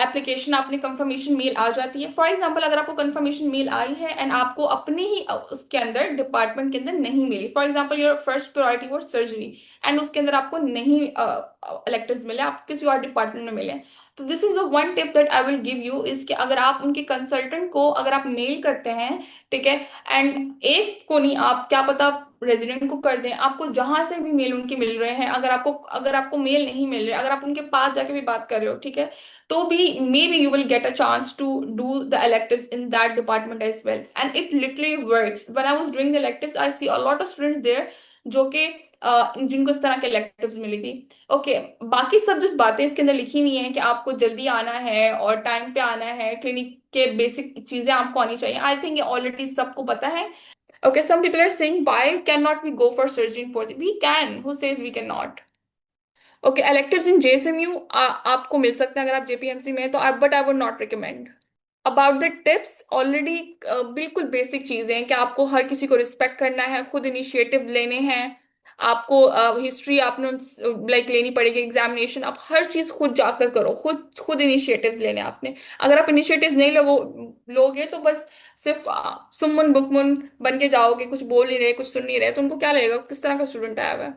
एप्लीकेशन आपने कंफर्मेशन मेल आ जाती है, फॉर एग्जांपल अगर आपको कंफर्मेशन मेल आई है एंड आपको अपने ही उसके अंदर डिपार्टमेंट के अंदर नहीं मिली, for example your first priority वो सर्जरी एंड उसके अंदर आपको नहीं इलेक्टिव्स मिले, आप किसी और डिपार्टमेंट में मिले, तो this is the one tip that I will give you, is कि अगर आप उनके कंसल्टेंट को अगर आप मेल करते हैं, ठीक है, एंड एक को नहीं, आप क्या पता रेजिडेंट को कर दें, आपको जहां से भी मेल उनके मिल रहे हैं, अगर आपको मेल नहीं मिल रहे, अगर आप उनके पास जाके भी बात कर रहे हो, ठीक है, तो भी maybe you will get a chance to do the electives in that department as well, and it literally works. When I was doing the electives I see a lot of students there जो कि जिनको इस तरह के electives मिली थी। Okay, बाकी सब जो बातें इसके अंदर लिखी हुई हैं कि आपको जल्दी आना है और टाइम पे आना है, क्लिनिक के बेसिक चीजें आपको आनी चाहिए, आई थिंक ये ऑलरेडी सबको पता है। Okay, some people are saying why can not we go for surgery in fourth, we can, who says we can not. Okay, electives in JSMU आपको मिल सकते हैं अगर आप JPMC में हैं, तो I but I would not recommend. About the tips already बिल्कुल basic चीजें हैं कि आपको हर किसी को रिस्पेक्ट करना है, खुद इनिशिएटिव लेने हैं, आपको हिस्ट्री आपने लाइक लेनी पड़ेगी, एग्जामिनेशन आप हर चीज खुद जाकर करो, खुद खुद इनिशिएटिव्स लेने हैं आपने। अगर आप इनिशिएटिव नहीं लोगे तो बस सिर्फ सुमन बुकमुन बन के जाओगे, कुछ बोल नहीं रहे, कुछ सुन नहीं रहे, तो उनको क्या लगेगा किस तरह का स्टूडेंट आया हुआ है।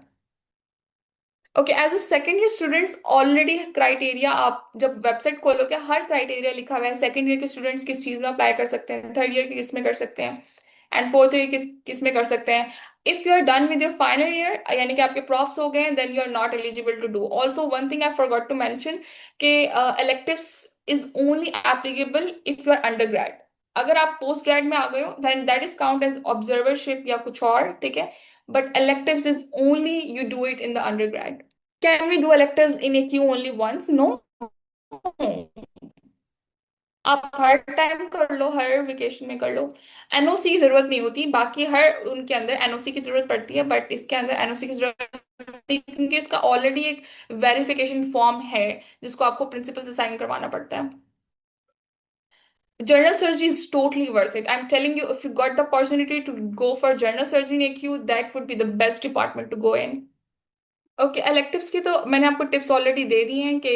Okay, as a second year students already criteria, आप जब वेबसाइट खोलोगे हर क्राइटेरिया लिखा हुआ है, सेकेंड ईयर के स्टूडेंट्स किस चीज में अप्लाई कर सकते हैं, थर्ड ईयर के किस में कर सकते हैं, एंड फोर्थ ईयर किस किस में कर सकते हैं। If you are done with your final year, यानी कि आपके प्रॉफ्स हो गए, then you are not eligible to do. Also one thing I forgot to mention कि electives is only applicable if you are under. अगर आप post grade में आ गए हो then that is count as observership या कुछ और, ठीक है, but electives is only you do it in the undergrad. Can we do electives in AQ only once? No. आप हर टाइम कर लो, हर वेकेशन में कर लो। एनओसी की जरूरत नहीं होती, बाकी हर उनके अंदर एनओसी की जरूरत पड़ती है, बट इसके अंदर एनओसी की जरूरत नहीं, क्योंकि इसका ऑलरेडी एक वेरिफिकेशन फॉर्म है जिसको आपको प्रिंसिपल से साइन करवाना पड़ता है। General surgery is totally worth it. I'm telling you, if you got the opportunity to go for general surgery in AQ, that would be the best department to go in. Okay, electives की तो मैंने आपको tips already दे दी हैं कि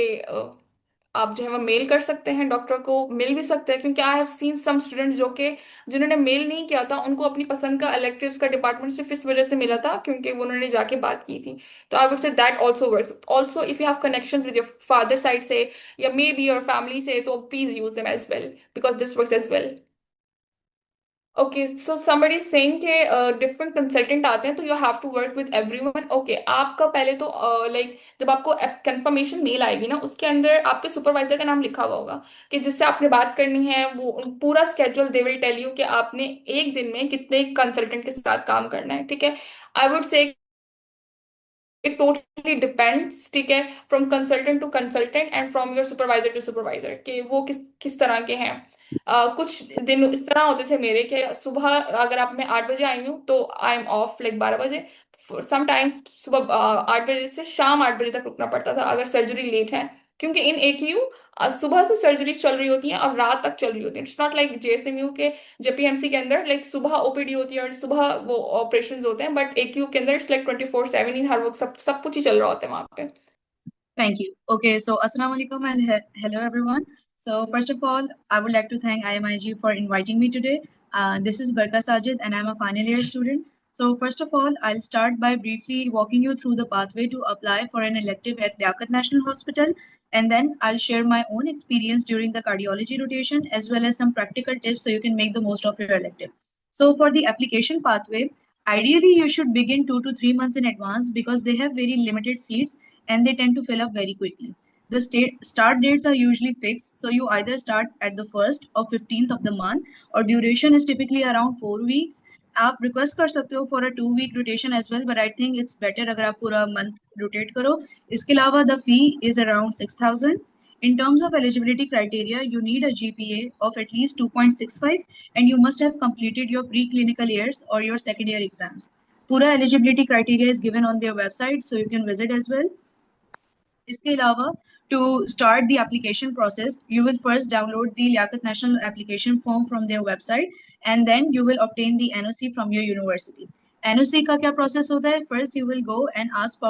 आप जो है वो मेल कर सकते हैं, डॉक्टर को मिल भी सकते हैं, क्योंकि I have seen some student जो कि जिन्होंने मेल नहीं किया था, उनको अपनी पसंद का electives का डिपार्टमेंट सिर्फ इस वजह से मिला था क्योंकि वो उन्होंने जाके बात की थी। तो I would say that also works. Also if you have connections with your father side से या मे बी योर फैमिली से, तो please use them as well because this works as well. Okay, so somebody is saying कि different consultant आते हैं तो you have to work with everyone. Okay, आपका पहले तो लाइक जब आपको कंफर्मेशन मेल आएगी ना, उसके अंदर आपके सुपरवाइजर का नाम लिखा हुआ होगा कि जिससे आपने बात करनी है, वो पूरा schedule they will tell you कि आपने एक दिन में कितने कंसल्टेंट के साथ काम करना है, ठीक है। I would say it totally depends, ठीक है, from consultant to consultant and from your supervisor to supervisor कि वो किस किस तरह के हैं। कुछ दिन इस तरह होते थे मेरे कि सुबह अगर आप मैं 8 बजे आई हूँ तो आई एम ऑफ लाइक 12 बजे। समटाइम्स सुबह 8 बजे से शाम 8 बजे तक रुकना पड़ता था अगर सर्जरी लेट है, क्योंकि इन AQ सुबह से सर्जरी चल रही होती है और रात तक चल रही होती है। इट्स नॉट लाइक JSMU के JPMC के अंदर लाइक सुबह OPD होती है और सुबह वो ऑपरेशंस होते हैं, बट AQ के अंदर इट्स लाइक 24/7 ही हर वक्त सब कुछ ही चल रहा होता है वहां पे। Thank you. Okay, so Assalamu alaikum and hello everyone. So first of all, I would like to thank IMIG for inviting me today. This is Barka Sajid and I'm a final year student. So first of all, I'll start by briefly walking you through the pathway to apply for an elective at Liaquat National Hospital, and then I'll share my own experience during the cardiology rotation as well as some practical tips so you can make the most of your elective. So for the application pathway, ideally you should begin 2 to 3 months in advance because they have very limited seats and they tend to fill up very quickly. The start dates are usually fixed, so you either start at the 1st or 15th of the month, or duration is typically around 4 weeks. आप request कर सकते हो for a 2 week rotation as well, but I think it's better अगर आप पूरा month rotate करो. इसके अलावा the fee is around 6,000. In terms of eligibility criteria, you need a GPA of at least 2.65 and you must have completed your preclinical years or your second year exams. Pura eligibility criteria is given on their website, so you can visit as well. इसके अलावा to start the application process, you will first download the Liaquat National application form from their website and then you will obtain the NOC from your university. NOC का क्या process होता है? First you will go and ask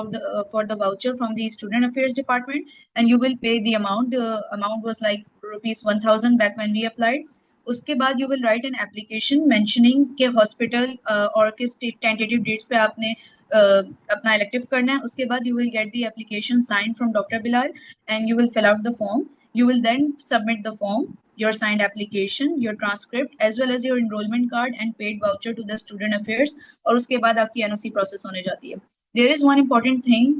for the voucher from the Student Affairs Department and you will pay the amount. The amount was like rupees 1,000 back when we applied. उसके बाद you will write an application mentioning के hospital और किस tentative dates पे आपने अपना elective करना है. उसके बाद you will get the application signed from Dr. Bilal and you will fill out the form. You will then submit the form, your signed application, your transcript, as well as your enrollment card and paid voucher to the student affairs. और उसके बाद आपकी NOC process होने जाती है. There is one important thing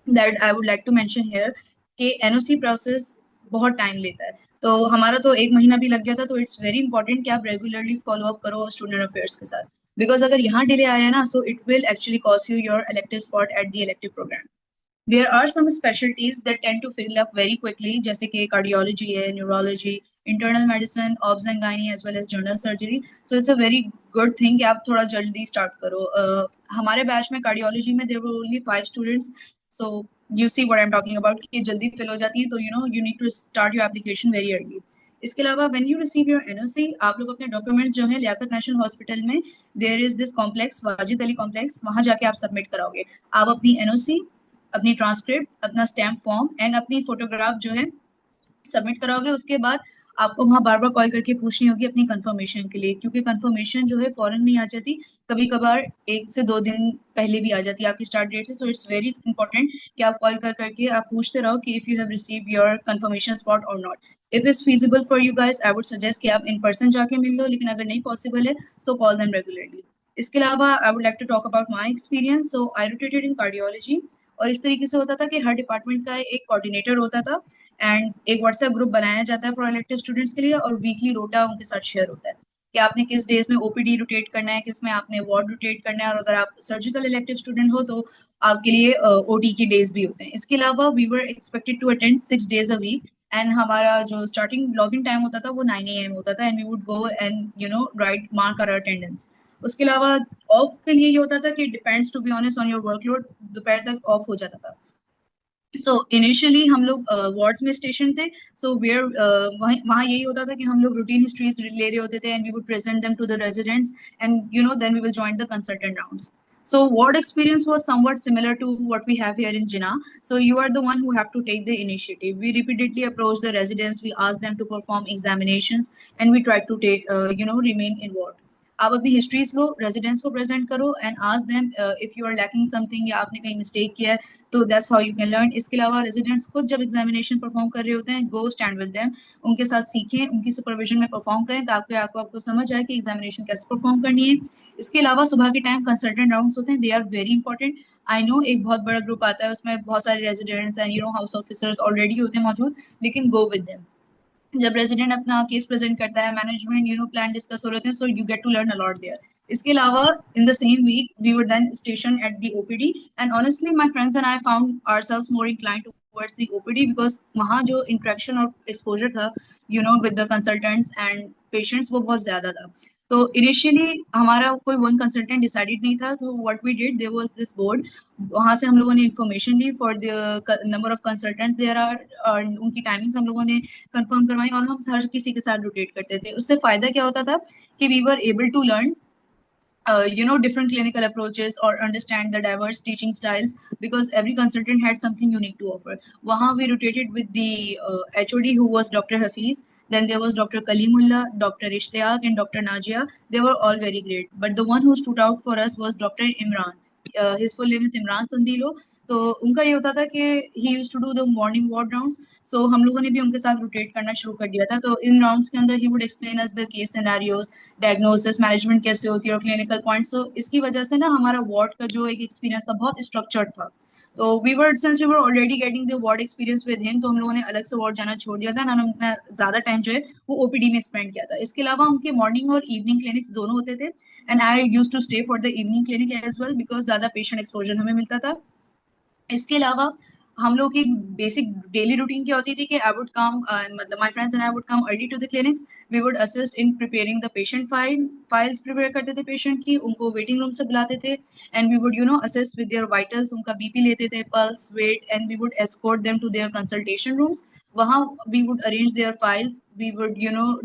that I would like to mention here कि NOC process बहुत time लेता है, तो हमारा तो 1 महीना भी लग गया था. तो इट्स वेरी इंपॉर्टेंट कि आप रेगुलरली फॉलो अप करो स्टूडेंट अफेयर्स के साथ, बिकॉज अगर यहाँ डिले आया ना, so it will actually cost you your elective spot at the elective program. There are some specialties that tend to fill up very quickly, जैसे कि cardiology है, neurology, internal medicine, obs and gynae, as well as general surgery. So it's a very good thing कि आप थोड़ा जल्दी start करो. हमारे batch में cardiology में there were only 5 students, so you see what I'm talking about कि जल्दी fill हो जाती है, तो you need to start your application very early. इसके अलावा when you receive your NOC, आप लोग अपने डॉक्यूमेंट्स जो है लियाकत नेशनल हॉस्पिटल में there is this complex, Wajid Ali complex, वहां जाके आप सबमिट कराओगे. आप अपनी NOC, अपनी ट्रांसक्रिप्ट, अपना स्टैम्प फॉर्म एंड अपनी फोटोग्राफ जो है सबमिट कराओगे. उसके बाद आपको वहाँ बार बार कॉल करके पूछनी होगी अपनी कंफर्मेशन के लिए, क्योंकि कंफर्मेशन जो है फौरन नहीं आ जाती, कभी कभार 1 से 2 दिन पहले भी आ जाती है आपकी स्टार्ट डेट से. तो इट्स वेरी इंपॉर्टेंट कि आप कॉल कर करके आप पूछते रहो कि if you have receive your confirmation spot और not. If it's feasible for you guys, I would suggest कि आप इन पर्सन जाके मिल लो, लेकिन अगर नहीं पॉसिबल है तो कॉल देम रेगुलरली. इसके अलावा I would like to talk about my experience. So I rotated in cardiology, और इस तरीके से होता था कि हर डिपार्टमेंट का एक कोऑर्डिनेटर होता था एंड एक व्हाट्सएप ग्रुप बनाया जाता है फॉर इलेक्टिव स्टूडेंट्स के लिए, और वीकली रोटा उनके साथ शेयर होता है कि आपने किस डेज में ओपीडी रोटेट करना है, किस में आपने वार्ड रोटेट करना है, और अगर आप सर्जिकल इलेक्टिव स्टूडेंट हो तो आपके लिए ओटी की डेज भी होते हैं. इसके अलावा we were expected to attend 6 days a week and हमारा जो स्टार्टिंग लॉगिन टाइम होता था वो 9 AM होता था and we would go and write mark our attendance. उसके अलावा ऑफ के लिए ये होता था कि depends to be honest on your workload, दोपहर तक ऑफ हो जाता था. सो इनिशियली हम लोग वार्ड्स में स्टेशन थे. सो वेयर वहाँ यही होता था कि हम लोग रूटीन हिस्ट्रीज ले रहे होते थे, and we would present them to the residents, and then we will join the consultant rounds. So ward experience was somewhat similar to what we have here in Jinnah. So you are the one who have to take the initiative. We repeatedly approach the residents, we ask them to perform examinations, and we try to take remain in ward. आप अपनी histories लो, residents को present करो, and ask them if you are lacking something या आपने कहीं mistake किया है, तो that's how you can learn. इसके अलावा रेजिडेंट्स खुद जब एग्जामिनेशन परफॉर्म कर रहे होते हैं, गो स्टैंड विद देम, उनके साथ सीखें, उनकी सुपरविजन में परफॉर्म करें, ताकि आपको समझ आए कि एग्जामिनेशन कैसे परफॉर्म करनी है. इसके अलावा सुबह के टाइम कंसल्टेंट राउंड्स होते हैं, they are very important. I know एक बहुत बड़ा ग्रुप आता है, उसमें बहुत सारे residents and house officers already होते हैं मौजूद, लेकिन गो विद देम. जब रेजिडेंट अपना केस प्रेजेंट करता है, मैनेजमेंट प्लान डिस्कस हो रहे हैं, so you get to learn a lot there. इसके अलावा in the same week we were then station at the OPD, and honestly my friends and I found ourselves more inclined towards the OPD, because वहाँ जो interaction और exposure था with the consultants and patients, वो बहुत ज्यादा था. तो initially हमारा कोई वन कंसल्टेंट डिसाइडेड नहीं था, तो what we did, there was this board. वहां से हम लोगों ने इन्फॉर्मेशन ली for the number of consultants there are, और उनकी टाइमिंग्स हम लोगों ने कंफर्म करवाई, और हम हर किसी के साथ रोटेट करते थे. उससे फायदा क्या होता था कि we were able to learn different clinical approaches or understand the diverse teaching styles, because every consultant had something unique to offer. Wahan we rotated with the HOD, who was Dr. Hafiz. Then there was Dr. Kalimullah, Dr. Ishtiyaq, and Dr. Najia. They were all very great. But the one who stood out for us was Dr. Imran. His full name is Imran Sandilo. तो उनका ये होता था कि he used to do the morning ward rounds. So हम लोगों ने भी उनके साथ रोटेट करना शुरू कर दिया था. तो इन राउंड्स के अंदर he would explain us the case scenarios, diagnosis, management कैसे होती है, और क्लिनिकल पॉइंट्स. तो इसकी वजह से ना हमारा वार्ड का जो एक एक्सपीरियंस था, बहुत स्ट्रक्चर्ड था. तो since we were already getting the ward experience with him, तो हम लोगों ने अलग से वार्ड जाना छोड़ दिया था, ना हमने अपना ज्यादा टाइम जो है वो ओपीडी में स्पेंड किया था. इसके अलावा उनके मॉर्निंग और इवनिंग क्लिनिक्स दोनों होते थे, and I used to stay for the evening clinic as well, because ज्यादा पेशेंट एक्सपोजर हमें मिलता था. इसके अलावा हम लोग की बेसिक डेली रूटीन क्या होती थी कि आई वुड कम, मतलब my friends and I would come early to the clinics. We would assist in preparing the patient files prepare करते थे पेशेंट की, उनको वेटिंग रूम से बुलाते थे, and we would assist with their vitals, उनका BP लेते थे, pulse, weight, and we would escort them to their consultation rooms. वहाँ we would arrange their files, we would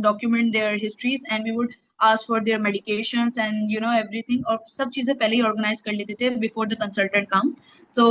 document their histories, and we would ask for their medications and everything, और सब चीजें पहले ही organise कर लेते थे before the consultant come. So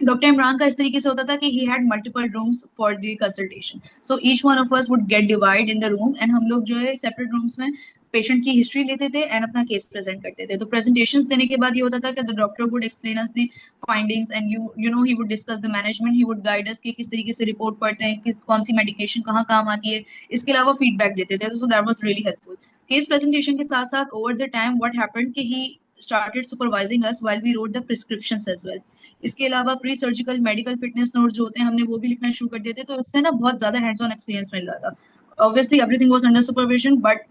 doctor Imran का इस तरीके से होता था कि he had multiple rooms for the consultation. So each one of us would get divided in the room, and हम लोग जो है सेपरेट रूम्स में पेशेंट की हिस्ट्री लेते थे एंड अपना केस प्रेजेंट करते थे. तो प्रेजेंटेशंस देने के बाद ये होता था कि the doctor would explain us the findings, and he would discuss the management, he would guide us कि किस तरीके से रिपोर्ट पढ़ते हैं, कौन सी मेडिकेशन कहाँ काम आती है. इसके अलावा फीडबैक देते थे, so that was really helpful. Case presentation के साथ साथ over the time what happened कि ही started supervising us while we wrote the prescriptions as well. इसके अलावा pre surgical medical fitness notes जो होते हैं, हमने वो भी लिखना शुरू कर दिए थे. तो इससे ना बहुत ज्यादा हैंड्स ऑन एक्सपीरियंस मिल रहा था. Obviously everything was under supervision, but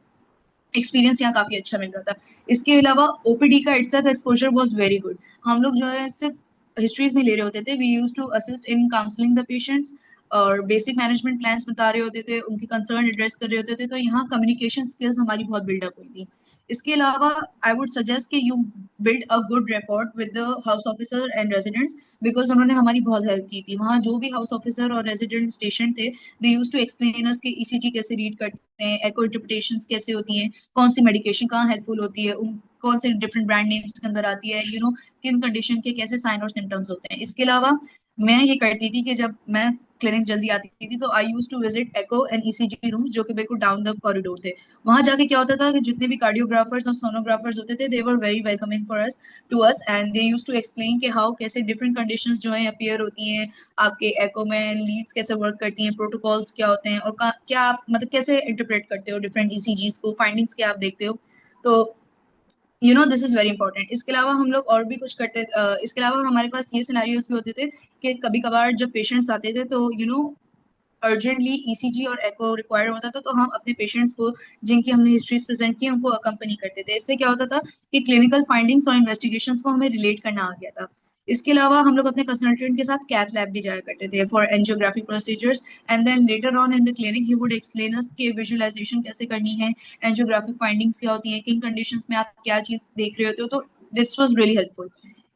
experience यहाँ काफी अच्छा मिल रहा था. इसके अलावा ओपीडी का itself exposure was very good. हम लोग जो है सिर्फ हिस्ट्रीज नहीं ले रहे होते थे, we used to assist in counselling the patients, और बेसिक मैनेजमेंट प्लान्स बता रहे होते थे, उनके कंसर्न एड्रेस कर रहे होते थे. तो यहाँ कम्युनिकेशन स्किल्स हमारी बहुत बिल्डअप हुई थी. इसके अलावा आई वुड सजेस्ट कि you build a good rapport with the house officer and residents, because उन्होंने हमारी बहुत हेल्प की थी. वहाँ जो भी हाउस ऑफिसर और रेजिडेंट स्टेशन थे, they used to explain us कि ईसीजी कैसे रीड करते हैं, एको इंटरप्रिटेशंस कैसे होती हैं, कौन सी मेडिकेशन कहाँ हेल्पफुल होती है, कौन से डिफरेंट ब्रांड नेम्स के अंदर आती है, किन कंडीशन के कैसे साइन और सिम्टम्स होते हैं. इसके अलावा मैं ये करती थी कि जब मैं क्लिनिक जल्दी आती थी, तो I use to visit echo and ECG room, जो कि बिल्कुल डाउन द कॉरिडोर थे. वहां जाके क्या होता था कि जितने भी कार्डियोग्राफर्स और सोनोग्राफर्स होते थे, they were very welcoming for us to us, and they use to explain कि हाउ कैसे डिफरेंट कंडीशंस जो है अपीयर होती हैं आपके एको में, लीड्स कैसे वर्क करती हैं, प्रोटोकॉल्स क्या होते हैं, और क्या आप मतलब कैसे इंटरप्रेट करते हो डिफरेंट ईसीजीज को, फाइंडिंग्स क्या आप देखते हो. तो दिस इज वेरी इंपॉर्टेंट. इसके अलावा हम लोग और भी कुछ करते. इसके अलावा हमारे पास ये सिनेरियोस भी होते थे कि कभी कभार जब पेशेंट्स आते थे, तो अर्जेंटली ईसीजी और एको रिक्वायर्ड होता था, तो हम अपने पेशेंट्स को जिनकी हमने हिस्ट्रीज प्रेजेंट की उनको अकम्पनी करते थे. इससे क्या होता था कि क्लिनिकल फाइंडिंग्स और इन्वेस्टिगेशंस को हमें रिलेट करना आ गया था. इसके अलावा हम लोग अपने कंसल्टेंट के साथ कैथ लैब भी जाया करते थे for angiography procedures, and then later on in the clinic he would explain us कि विजुअलाइजेशन कैसे करनी है, एंजियोग्राफिक फाइंडिंग्स क्या होती हैं, किन कंडीशंस में आप क्या चीज देख रहे होते हो. तो दिस वाज रियली हेल्पफुल.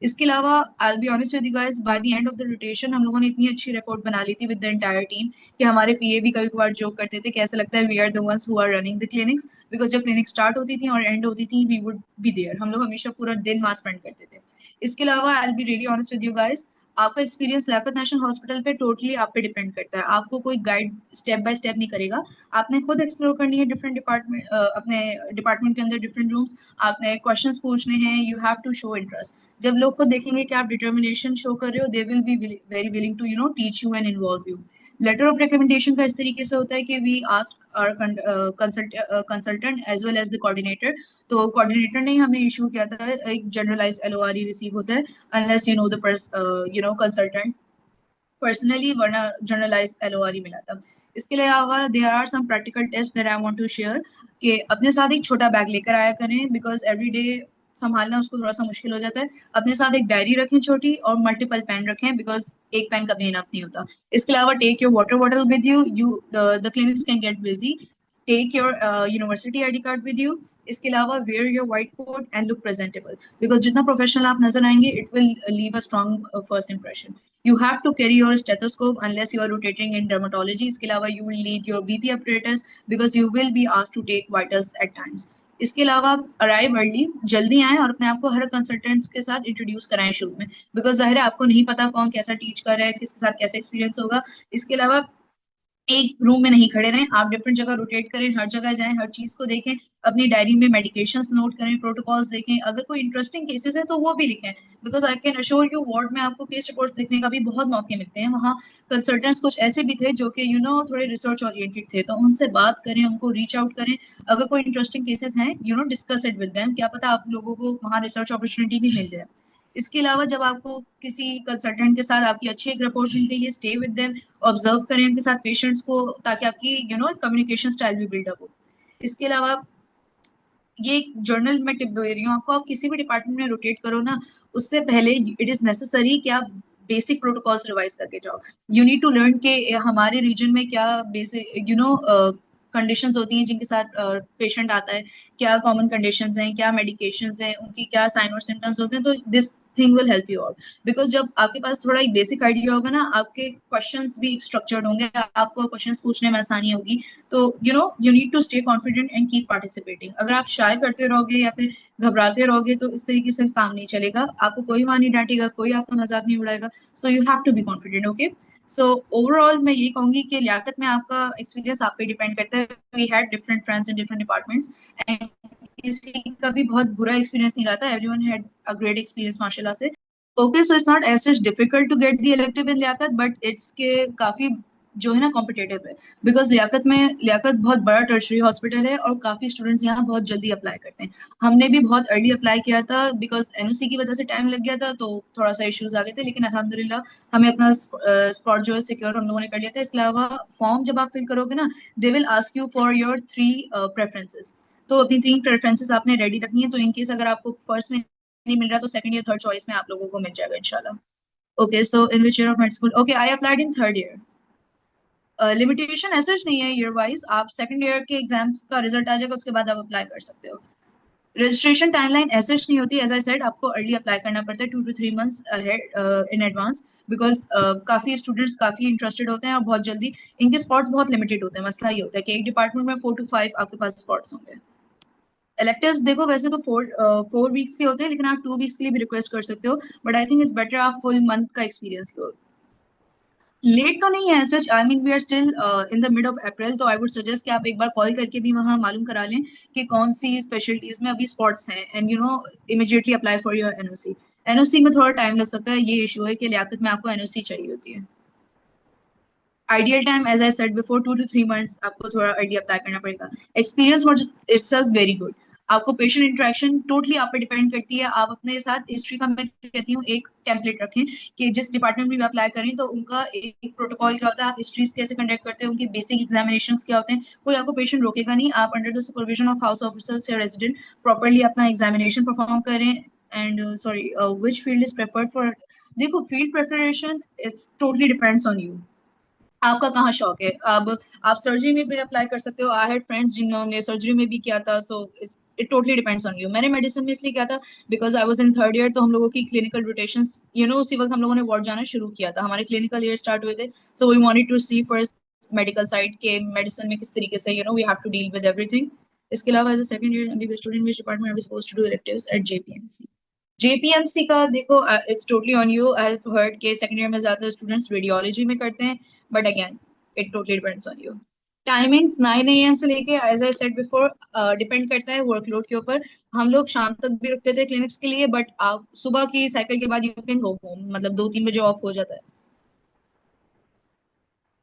इसके अलावा I be honest with you guys, by the end of the rotation हम लोगों ने इतनी अच्छी रिपोर्ट बना ली थी विद द एंटायर टीम कि हमारे पीए भी कभी कभार जोक करते थे कि ऐसा लगता है we are the ones who are running the clinics, because जब क्लिनिक स्टार्ट होती थी और एंड होती थी वी वुड बी देयर, हम लोग हमेशा पूरा दिन वहां स्पेंड करते थे। इसके अलावा I be really honest with you guys, आपका एक्सपीरियंस लियाकत नेशनल हॉस्पिटल पे टोटली आप पे डिपेंड करता है, आपको कोई गाइड स्टेप बाय स्टेप नहीं करेगा, आपने खुद एक्सप्लोर करनी है डिफरेंट डिपार्टमेंट, अपने डिपार्टमेंट के अंदर डिफरेंट रूम्स, आपने क्वेश्चंस पूछने हैं, you have to show interest. जब लोग खुद देखेंगे कि आप डिटर्मिनेशन शो कर रहे हो, they will be very willing to teach you and involve you. Letter of recommendation का इस तरीके से होता है कि we ask our consultant as well as the coordinator. तो कोऑर्डिनेटर ने हमें इशू किया था, एक जनरलाइज एलओआर रिसीव होता है unless you know the consultant personally, वरना जनरलाइज एलओआर ही मिला था। इसके अलावा there are some practical tips that I want to share कि अपने साथ एक छोटा बैग लेकर आया करें, बिकॉज एवरी डे संभालना उसको थोड़ा सा मुश्किल हो जाता है। अपने साथ एक डायरी रखें छोटी, और मल्टीपल पेन रखें, बिकॉज एक पेन कभी इनफ नहीं होता। इसके अलावा take your water bottle with you, the clinics can get busy. Take your university ID card with you. इसके अलावा where your white coat and look presentable, because जितना प्रोफेशनल आप नजर आएंगे it will leave a strong first impression. You have to carry your stethoscope unless you are rotating in dermatology. इसके अलावा you will need your BP apparatus because you will be asked to take vitals at times. इसके अलावा आप arrive early, जल्दी आएं और अपने आप को हर कंसल्टेंट्स के साथ इंट्रोड्यूस कराएं शुरू में, बिकॉज जाहिर है आपको नहीं पता कौन कैसा टीच कर रहा है, किसके साथ कैसा एक्सपीरियंस होगा। इसके अलावा एक रूम में नहीं खड़े रहें, आप डिफरेंट जगह रोटेट करें, हर जगह जाएं, हर चीज को देखें, अपनी डायरी में मेडिकेशंस नोट करें, प्रोटोकॉल्स देखें, अगर कोई इंटरेस्टिंग केसेस है तो वो भी लिखें, because I can assure you ward में आपको केस रिपोर्ट्स देखने का भी बहुत मौके मिलते हैं। वहाँ कंसल्टेंट्स कुछ ऐसे भी थे जो कि थोड़े रिसर्च ओरिएंटेड थे, तो उनसे बात करें, उनको रीच आउट करें, अगर कोई इंटरेस्टिंग केसेस हैं डिस्कस इट विद देम, क्या पता आप लोगों को वहाँ रिसर्च अपॉर्चुनिटी भी मिल जाए। इसके अलावा जब आपको किसी कंसल्टेंट के साथ आपकी अच्छी एक रिपोर्ट मिल गई है, स्टे विद देम, ऑब्जर्व करें उनके साथ पेशेंट्स को, ताकि आपकी कम्युनिकेशन स्टाइल भी बिल्डअप हो। इसके अलावा ये एक जर्नल में टिप दे रही हूँ आपको, आप किसी भी डिपार्टमेंट में रोटेट करो ना, उससे पहले इट इज नेसेसरी कि आप बेसिक प्रोटोकॉल्स रिवाइज करके जाओ। यू नीड टू लर्न के हमारे रीजन में क्या बेसिक कंडीशंस होती हैं जिनके साथ पेशेंट आता है, क्या कॉमन कंडीशंस हैं, क्या मेडिकेशंस हैं, उनकी क्या साइन और सिम्टम्स होते हैं। तो this thing will help you out, because जब आपके पास थोड़ा एक बेसिक आइडिया होगा ना, आपके क्वेश्चंस भी स्ट्रक्चर्ड होंगे, आपको क्वेश्चंस पूछने में आसानी होगी। तो you need to stay confident and keep participating. अगर आप शाय करते रहोगे या फिर घबराते रहोगे तो इस तरीके से काम नहीं चलेगा, आपको कोई वहां नहीं डांटेगा, कोई आपका मजाक नहीं उड़ाएगा। सो you have to be confident. Okay, so overall मैं ये कहूंगी कि लियाकत में आपका एक्सपीरियंस आप पे डिपेंड करता है। We had different friends in different departments and किसी का भी बहुत बुरा एक्सपीरियंस नहीं रहा था, everyone had a great experience माशाल्लाह से। Okay, so it's not as such difficult to get the elective in Liaquat, but it's के काफी जो है ना कॉम्पिटेटिव है, बिकॉज लियाकत बहुत बड़ा टर्शरी हॉस्पिटल है और काफी स्टूडेंट्स यहाँ बहुत जल्दी अप्लाई करते हैं। हमने भी बहुत अर्ली अप्लाई किया था, बिकॉज एनओसी की वजह से टाइम लग गया था, तो थोड़ा सा इश्यूज आ गए थे, लेकिन अल्हम्दुलिल्लाह हमें अपना स्पॉट जो है सिक्योर हम लोगों ने कर लिया था। इसके अलावा फॉर्म जब आप फिल करोगे ना, they will ask you for your 3 preferences, तो अपनी 3 प्रेफरेंसेस आपने रेडी रखनी है, तो इनकेस अगर आपको फर्स्ट में नहीं मिल रहा तो सेकंड या थर्ड चॉइस में आप लोगों को मिल जाएगा इंशाल्लाह। Okay, so in which year of medical school? Okay, I applied in third year. Limitation ऐसा नहीं है ईयर वाइज, आप सेकंड ईयर के एग्जाम्स का रिजल्ट आ जाएगा उसके बाद आप अप्लाई कर सकते हो। रजिस्ट्रेशन टाइमलाइन ऐसा नहीं होती, एज आई सेड आपको अर्ली अप्लाई करना पड़ता है 2 to 3 months in advance, because काफी स्टूडेंट्स काफी इंटरेस्टेड होते हैं और बहुत जल्दी इनके स्पॉट्स बहुत लिमिटेड होते हैं। मसला ये होता है कि एक डिपार्टमेंट में 4 to 5 आपके पास स्पॉट्स होंगे। इलेक्टिव्स देखो वैसे तो 4 वीक्स के होते हैं, लेकिन आप 2 वीक्स के लिए भी रिक्वेस्ट कर सकते हो, but I think it's better आप फुल मंथ का एक्सपीरियंस लो। लेट तो नहीं है सच, I mean we are still in the mid of April, तो आई वुड सजेस्ट कि आप एक बार कॉल करके भी वहाँ मालूम करा लें कि कौन सी स्पेशलिटीज में अभी स्पॉट्स हैं, and immediately apply for your NOC. NOC में थोड़ा टाइम लग सकता है, ये इशू है कि लियाकत में आपको एनओसी चाहिए होती है। Ideal time as I said before 2 to 3 months आपको थोड़ा अर्ली अप्लाई करना पड़ेगा। Experience was itself very good. आपको पेशेंट इंटरेक्शन टोटली आप पे डिपेंड करती है। आप अपने साथ हिस्ट्री का, मैं कहती हूँ, एक टेम्पलेट रखें कि जिस डिपार्टमेंट में भी अप्लाई करें तो उनका एक प्रोटोकॉल क्या होता है, आप हिस्ट्रीज कैसे कंडक्ट करते हैं, उनकी बेसिक एग्जामिनेशंस क्या होते हैं। कोई आपको पेशेंट रोकेगा नहीं, आप under the supervision of house officers या रेजिडेंट प्रॉपरली अपना एग्जामिनेशन परफॉर्म करें। And sorry, which field is preferred for? देखो, field प्रेफरेशन it's totally depends on you, आपका कहाँ शौक है। अब आप सर्जरी में भी अप्लाई कर सकते हो। आई हैड फ्रेंड्स जिन्होंने सर्जरी में भी किया था, सो it totally depends on you. मैंने मेडिसिन में इसलिए किया था because I was in third year, तो हम लोगों की क्लिनिकल रोटेशंस उसी वक्त हम लोगों ने वार्ड जाना शुरू किया था, हमारे क्लिनिकल ईयर स्टार्ट हुए थे। So we wanted to see first medical side के मेडिसिन में किस तरीके से we have to deal with everything. इसके अलावा as a second year MBBS student which department are we supposed to do electives at JPMC? JPMC का देखो, it's totally on you. I have heard के second year में ज्यादातर students radiology में करते हैं, but again it totally depends on you. Timings 9 AM से लेके as I said before depend करता है वर्कलोड के ऊपर। हम लोग शाम तक भी रुकते थे क्लिनिक्स के लिए, बट आप सुबह की साइकिल के बाद यू कैन गो होम, मतलब 2-3 बजे ऑफ हो जाता है।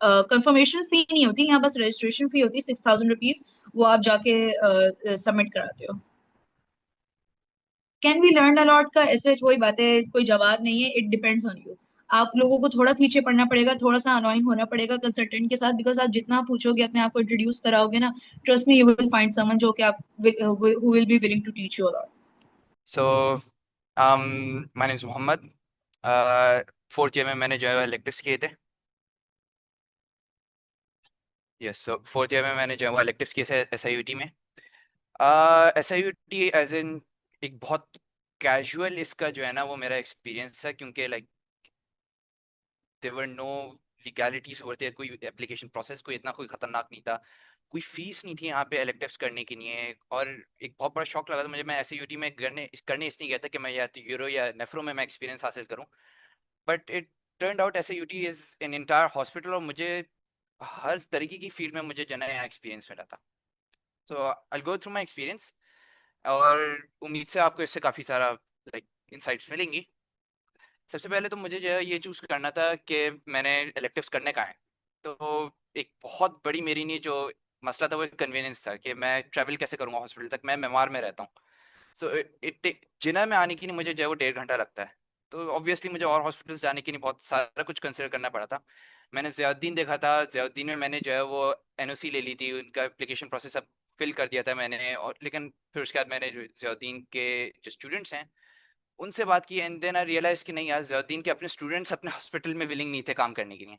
कंफर्मेशन फी नहीं होती यहाँ, बस रजिस्ट्रेशन फी होती है 6,000 रुपीज, वो आप जाके सबमिट कराते हो। कैन वी लर्न अलॉट का ऐसे वही बात है, कोई जवाब नहीं है, इट डिपेंड्स ऑन यू। आप लोगों को थोड़ा पीछे पड़ना पड़ेगा, थोड़ा सा अनोइंग होना पड़ेगा कंसल्टेंट के साथ, बिकॉज आप जितना पूछोगे, अपने आप को इंट्रोड्यूस कराओगे ना, trust me, you will find someone जो कि आप who will be willing to teach you a lot. So, my name is Mohammed. Fourth year में मैंने जो है इलेक्टिव्स किए थे। यस, सो फोर्थ ईयर में मैंने जो है इलेक्टिव्स किए थे SIUT में। SIUT एज इन एक बहुत कैजुअल इसका जो है ना वो मेरा एक्सपीरियंस था, क्योंकि like there no legalities over there, कोई एप्लीकेशन प्रोसेस कोई इतना कोई खतरनाक नहीं था, कोई फीस नहीं थी यहाँ पे इलेक्टिव्स करने के लिए। और एक बहुत बड़ा शौक लगा था मुझे, मैं SIUT में करने इसलिए गया था कि मैं या तो यूरो या नेफ्रो में मैं एक्सपीरियंस हासिल करूँ। But it turned out SIUT is an entire hospital, और मुझे हर तरीके की फील्ड में मुझे जो है यहाँ एक्सपीरियंस मिला था। सो आई गो थ्रू माई एक्सपीरियंस, और उम्मीद से आपको इससे काफ़ी सारा लाइक इंसाइट्स मिलेंगी। सबसे पहले तो मुझे जो है ये चूज़ करना था कि मैंने इलेक्टिव्स करने का है, तो एक बहुत बड़ी मेरी नहीं जो मसला था वो कन्वीनियंस था कि मैं ट्रैवल कैसे करूँगा हॉस्पिटल तक। मैं मेमार में रहता हूँ, सो इट जिना में आने की नहीं मुझे जो है वो 1.5 घंटा लगता है। तो ऑब्वियसली मुझे और हॉस्पिटल्स जाने के लिए बहुत सारा कुछ कंसिडर करना पड़ा था। मैंने ज़ियाउद्दीन देखा था, ज़ियाउद्दीन में मैंने जो है वो NOC ले ली थी, उनका एप्लीकेशन प्रोसेस अब फिल कर दिया था मैंने। और लेकिन फिर उसके बाद मैंने जो ज़ियाउद्दीन के जो स्टूडेंट्स हैं उनसे बात की, एंड देन आई रियलाइज़ कि नहीं यार, ज़ियाउद्दीन के अपने स्टूडेंट्स अपने हॉस्पिटल में विलिंग नहीं थे काम करने के लिए।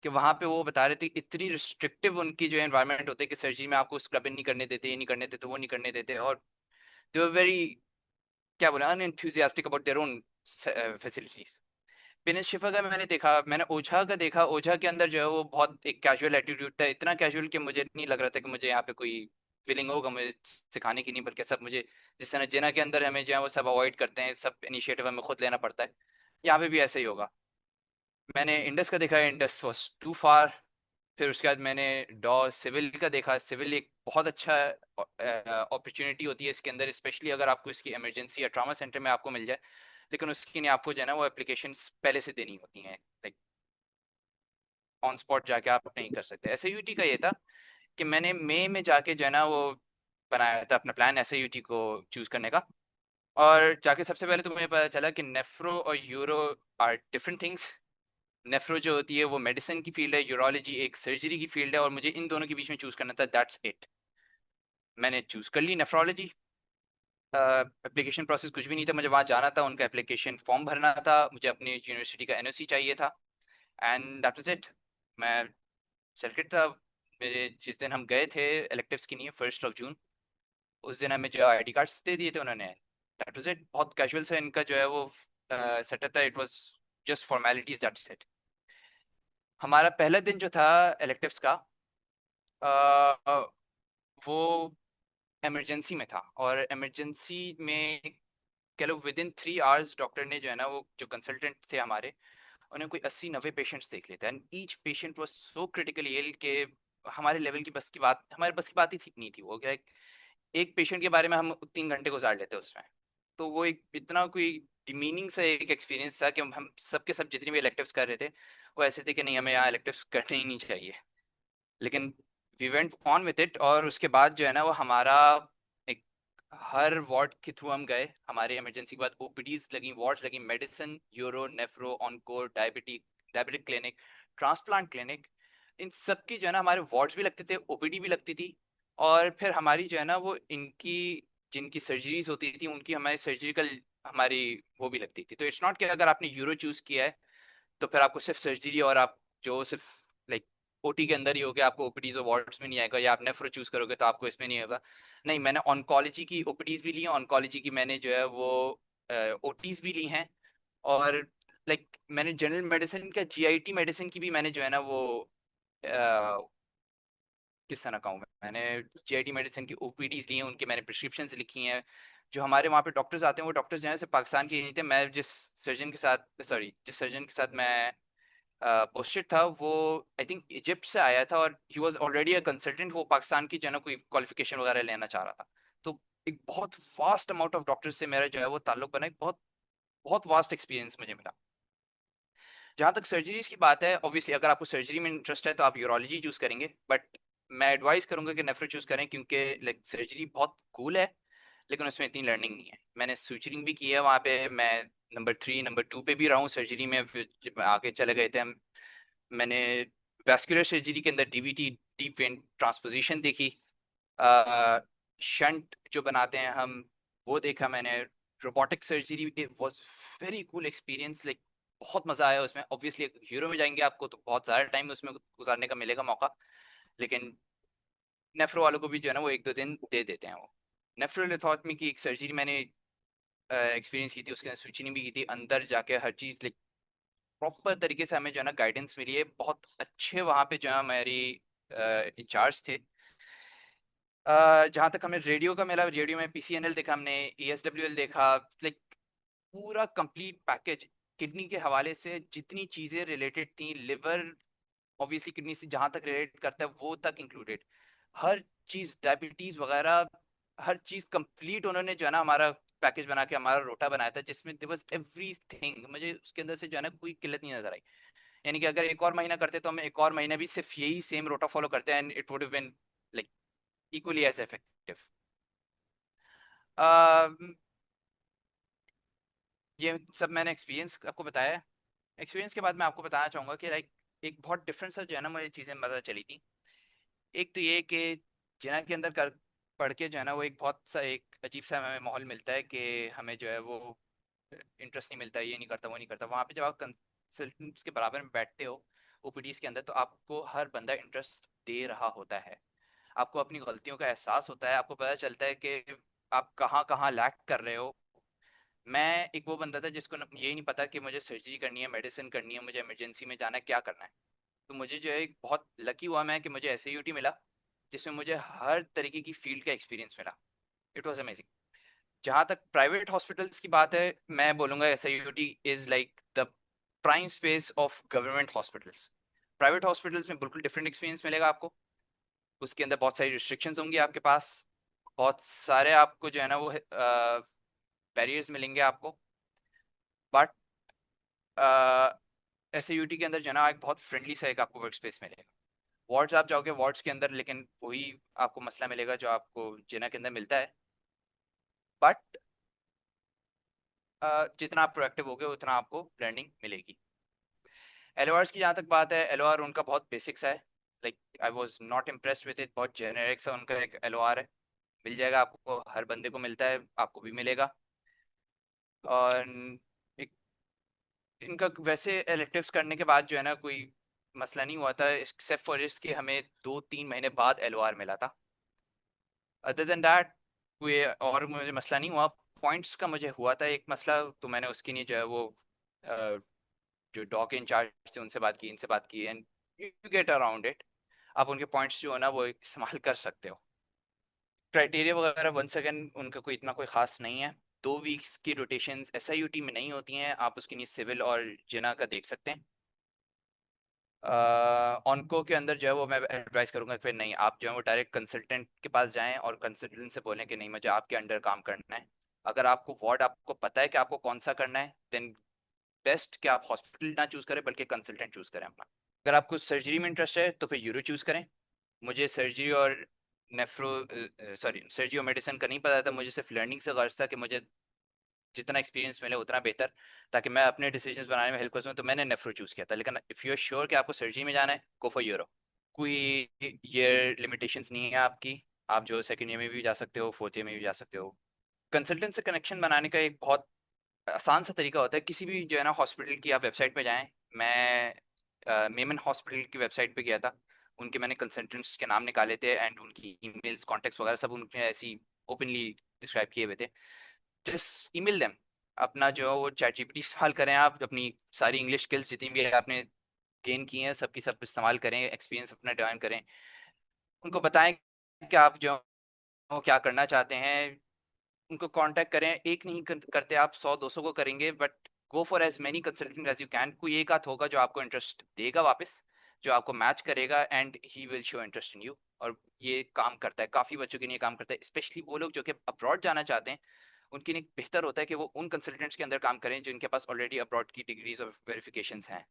कि वहाँ पे वो बता रहे थे इतनी रिस्ट्रिक्टिव उनकी जो एनवायरनमेंट होते कि सर्जरी में आपको स्क्रबिंग नहीं करने देते, ये नहीं करने देते, वो नहीं करने देते, और दे वर वेरी क्या बोला अनएंथुसियास्टिक अबाउट देयर ओन फैसिलिटीज। पिनिस शिफा का मैंने देखा, मैंने ओझा का देखा। ओझा के अंदर जो है वो बहुत एक कैजुअल एटीट्यूड था, इतना कैजुअल कि मुझे नहीं लग रहा था कि मुझे यहाँ पे कोई फीलिंग होगा मुझे सिखाने की, नहीं बल्कि सब मुझे जिस तरह जिना के अंदर हमें जो है वो सब अवॉइड करते हैं, सब इनिशिएटिव हमें खुद लेना पड़ता है, यहाँ पे भी ऐसे ही होगा। मैंने इंडस का देखा, इंडस वॉज टू फार। फिर उसके बाद मैंने डॉ सिविल का देखा। सिविल एक बहुत अच्छा अपॉर्चुनिटी होती है इसके अंदर, स्पेशली अगर आपको इसकी इमरजेंसी या ट्रॉमा सेंटर में आपको मिल जाए, लेकिन उसके लिए आपको जो है ना वो एप्लीकेशन पहले से देनी होती हैं, लाइक ऑन स्पॉट जाके आप नहीं कर सकते। SIUT का ये था कि मैंने मई में जाके जो है ना वो बनाया था अपना प्लान SIUT को चूज़ करने का। और जाके सबसे पहले तो मुझे पता चला कि नेफ्रो और uro are different things. Nephro जो होती है वो मेडिसिन की फील्ड है, यूरोलॉजी एक सर्जरी की फील्ड है, और मुझे इन दोनों के बीच में चूज़ करना था, दैट्स इट। मैंने चूज़ कर ली नेफ्रोलॉजी। एप्लीकेशन प्रोसेस कुछ भी नहीं था, मुझे वहाँ जाना था, उनका एप्लीकेशन फॉर्म भरना था, मुझे अपनी यूनिवर्सिटी का NOC चाहिए था, एंड दैट वाज इट। मैं सेलेक्टेड था। मेरे जिस दिन हम गए थे इलेक्टिव्स के लिए 1 जून, उस दिन हमें जो ID कार्ड्स दे दिए थे उन्होंने। दैट वाज इट, बहुत कैजुअल से इनका जो है वो सेटअप था, it was just formalities, that's it. हमारा पहला दिन जो था इलेक्टिव्स का वो इमरजेंसी में था, और इमरजेंसी में कह लो विद इन 3 आवर्स डॉक्टर ने जो है ना वो जो कंसल्टेंट थे हमारे, उन्हें कोई 80-90 पेशेंट्स देख लेते हैं, and each patient was so critically ill के हमारे लेवल की बस की बात, हमारे बस की बात ही नहीं थी। वो क्या एक पेशेंट के बारे में हम 3 घंटे गुजार लेते उसमें। तो वो एक इतना कोई डिमीनिंग सा एक एक्सपीरियंस था कि हम सबके सब जितने भी इलेक्टिव्स कर रहे थे वो ऐसे थे कि नहीं हमें यहाँ इलेक्टिव्स करने ही नहीं चाहिए। लेकिन we went on with it, और उसके बाद जो है ना वो हमारा एक हर वार्ड के थ्रू हम गए। हमारे इमरजेंसी के बाद OPDs लगी, वार्ड्स लगी, medicine, euro, nephro, encore, diabetic clinic, transplant clinic, इन सब की जो है ना हमारे वार्ड्स भी लगते थे, OPD भी लगती थी। और फिर हमारी जो है ना वो इनकी जिनकी सर्जरीज होती थी उनकी हमारी सर्जिकल हमारी वो भी लगती थी। तो इट्स नॉट कि अगर आपने यूरो चूज़ किया है तो फिर आपको सिर्फ सर्जरी और आप जो सिर्फ लाइक ओटी के अंदर ही हो गया, आपको ओपीडीज और वार्ड्स में नहीं आएगा, या आप नेफ्रो चूज करोगे तो आपको इसमें नहीं होगा। नहीं, मैंने ऑन्कोलॉजी की ओपीडीज भी ली हैं, ऑन्कोलॉजी की मैंने जो है वो ओटीज भी ली हैं, और लाइक मैंने जनरल मेडिसिन का जीआईटी मेडिसिन की भी मैंने जो है ना वो किस तरह कहूँ, मैंने जीआईटी मेडिसिन की ओपीडीज ली हैं, उनके मैंने प्रिस्क्रिप्शंस लिखी हैं। जो हमारे वहाँ पे डॉक्टर्स आते हैं वो डॉक्टर्स जो है सिर्फ पाकिस्तान के ही नहीं थे। मैं जिस सर्जन के साथ मैं पोस्टेड था वो आई थिंक इजिप्ट से आया था, और he was already a consultant, वो पाकिस्तान की जो है ना कोई क्वालिफिकेशन वगैरह लेना चाह रहा था। तो एक बहुत वास्ट अमाउंट ऑफ डॉक्टर्स से मेरा जो है वो ताल्लुक बना, एक बहुत बहुत वास्ट एक्सपीरियंस मुझे मिला। जहाँ तक सर्जरीज की बात है, ऑब्वियसली अगर आपको सर्जरी में इंटरेस्ट है तो आप यूरोलॉजी चूज करेंगे, बट मैं एडवाइस करूंगा कि नेफ्रो चूज करें, क्योंकि लाइक सर्जरी बहुत कूल है लेकिन उसमें इतनी लर्निंग नहीं है। मैंने सूचरिंग भी की है वहाँ पे, मैं नंबर 3 नंबर 2 पे भी रहा हूँ सर्जरी में, फिर जब आगे चले गए थे हम, मैंने वैस्कुलर सर्जरी के अंदर डीवीटी, डीप वेन ट्रांसपोजिशन देखी, शंट जो बनाते हैं हम वो देखा मैंने, robotic surgery, it was very cool experience, like बहुत मजा आया उसमें। ऑब्वियसली यूरो में जाएंगे आपको तो बहुत ज़्यादा टाइम उसमें गुजारने का मिलेगा मौका, लेकिन नेफ्रो वालों को भी जो है ना वो 1-2 दिन दे देते हैं वो। नेफ्रोलिथोटमी की एक सर्जरी मैंने एक्सपीरियंस की थी, उसके अंदर स्विचिंग भी की थी, अंदर जाके हर चीज़ लाइक प्रॉपर तरीके से हमें जो है ना गाइडेंस मिली है, बहुत अच्छे वहाँ पे जो है हमारी इंचार्ज थे। जहाँ तक हमें रेडियो का मिला, रेडियो में पीसीएनएल देखा हमने, ईएसडब्ल्यूएल देखा, लाइक पूरा कंप्लीट पैकेज, किडनी के हवाले से जितनी चीज़ें रिलेटेड थी, लिवर ऑब्वियसली किडनी से जहाँ तक रिलेट करता है वो तक इंक्लूडेड, हर चीज़, डायबिटीज़ वगैरह, हर चीज़ कंप्लीट उन्होंने जो है ना हमारा पैकेज बना के हमारा रोटा बनाया था, जिसमें देयर वाज एवरीथिंग। मुझे उसके अंदर से जो है ना कोई किल्लत नहीं नजर आई, यानी कि अगर एक और महीना करते तो हम एक और महीना भी सिर्फ यही सेम रोटा फॉलो करते हैं, and it would have been like equally as effective. ये सब मैंने एक्सपीरियंस आपको बताया है। एक्सपीरियंस के बाद मैं आपको बताना चाहूँगा कि लाइक एक बहुत डिफरेंस जो है ना मुझे चीज़ें पता चली थी। एक तो ये कि जिना के अंदर कर पढ़ के जो है ना वो एक बहुत सा एक अजीब सा हमें माहौल मिलता है कि हमें जो है वो इंटरेस्ट नहीं मिलता है, ये नहीं करता वो नहीं करता। वहाँ पे जब आप कंसल्टेंट्स के बराबर में बैठते हो ओपीडीज के अंदर, तो आपको हर बंदा इंटरेस्ट दे रहा होता है, आपको अपनी गलतियों का एहसास होता है, आपको पता चलता है कि आप कहाँ कहाँ लैक कर रहे हो। मैं एक वो बंदा था जिसको यही नहीं पता कि मुझे सर्जरी करनी है, मेडिसिन करनी है, मुझे इमरजेंसी में जाना है, क्या करना है। तो मुझे जो है एक बहुत लकी हुआ मैं कि मुझे एसआईयूटी मिला, जिसमें मुझे हर तरीके की फील्ड का एक्सपीरियंस मिला। It was amazing. जहाँ तक प्राइवेट हॉस्पिटल्स की बात है, मैं बोलूँगा एसआईयूटी is like the prime space of government hospitals. Private hospitals में बिल्कुल डिफरेंट एक्सपीरियंस मिलेगा आपको, उसके अंदर बहुत सारी रिस्ट्रिक्शंस होंगी आपके पास, बहुत सारे आपको जो है ना वो बैरियर्स मिलेंगे आपको, बट एसआईयूटी के अंदर जो है ना एक बहुत फ्रेंडली सा एक आपको वर्क स्पेस मिलेगा। वार्ड्स आप जाओगे वार्ड्स के अंदर, लेकिन वही आपको मसला मिलेगा जो आपको जिना के अंदर मिलता है, बट जितना आप प्रोएक्टिव होगे उतना आपको लर्निंग मिलेगी। एलओआर्स की जहाँ तक बात है, एलओआर उनका बहुत बेसिक सा है, like I was not impressed with it, बहुत जेनेरिक सा उनका एक एलओआर है। मिल जाएगा आपको, हर बंदे को मिलता है, आपको भी मिलेगा। और एक इनका वैसे एलिटिव्स करने के बाद जो है ना कोई मसला नहीं हुआ था, एक्सेप्ट फॉर इसके हमें 2-3 महीने बाद एलओआर मिला था। अदर देन दैट कोई और मुझे मसला नहीं हुआ। पॉइंट्स का मुझे हुआ था एक मसला, तो मैंने उसके लिए जो है वो अ, जो डॉग इंचार्ज थे उनसे बात की, इनसे बात की, and you get around it. आप उनके पॉइंट्स जो है ना वो इस्तेमाल कर सकते हो। क्राइटेरिया वगैरह वन सेकेंड उनका कोई इतना कोई खास नहीं है। 2 वीक्स की रोटेशंस एसआईयूटी में नहीं होती हैं, आप उसके लिए सिविल और जिना का देख सकते हैं। ऑनको के अंदर जो है वो मैं एडवाइस करूंगा फिर नहीं, आप जो है वो डायरेक्ट कंसल्टेंट के पास जाएं और कंसल्टेंट से बोलें कि नहीं मुझे आपके अंडर काम करना है। अगर आपको वार्ड आपको पता है कि आपको कौन सा करना है, देन बेस्ट कि आप हॉस्पिटल ना चूज करें बल्कि कंसल्टेंट चूज करें अपना। अगर आपको सर्जरी में इंटरेस्ट है तो फिर यूरो चूज करें। मुझे सर्जरी और नेफ्रो सर्जरी और मेडिसिन का नहीं पता था, मुझे सिर्फ लर्निंग से गर्ज था कि मुझे जितना एक्सपीरियंस मिले उतना बेहतर, ताकि मैं अपने डिसीजंस बनाने में हेल्प कर सकूँ। तो मैंने नेफ्रो चूज किया था, लेकिन इफ़ यू आर श्योर कि आपको सर्जरी में जाना है, गो फॉर यूरो। कोई ईयर लिमिटेशंस नहीं है आपकी, आप जो सेकंड ईयर में भी जा सकते हो, फोर्थ ईयर में भी जा सकते हो। कंसल्टेंट से कनेक्शन बनाने का एक बहुत आसान सा तरीका होता है, किसी भी जो है ना हॉस्पिटल की आप वेबसाइट पे जाएं। मैं मेमन हॉस्पिटल की वेबसाइट पे गया था, उनके मैंने कंसल्टेंट्स के नाम निकाले थे एंड उनकी ईमेल्स कॉन्टेक्ट्स वगैरह सब उनने ऐसी ओपनली डिस्क्राइब किए हुए थे। Just email them. अपना जो है वो चैट जीपीटी इस्तेमाल करें, आप अपनी सारी इंग्लिश स्किल्स जितनी भी आपने गेन की हैं सबकी सब इस्तेमाल करें, एक्सपीरियंस अपना डिवाइन करें, उनको बताएं कि आप जो हो क्या करना चाहते हैं, उनको कांटेक्ट करें। एक नहीं करते आप, 100-200 को करेंगे, but go for as many consultant as you can. कोई एक आध होगा जो आपको इंटरेस्ट देगा वापस, जो आपको मैच करेगा and he will show interest in you. और ये काम करता है, काफ़ी बच्चों के लिए काम करता है, स्पेशली वो लोग जो कि अब्रॉड जाना चाहते हैं। उनके लिए बेहतर होता है कि वो उन कंसल्टेंट्स के अंदर काम करें जिनके पास ऑलरेडी अब्रॉड की डिग्रीज और वेरिफिकेशंस हैं।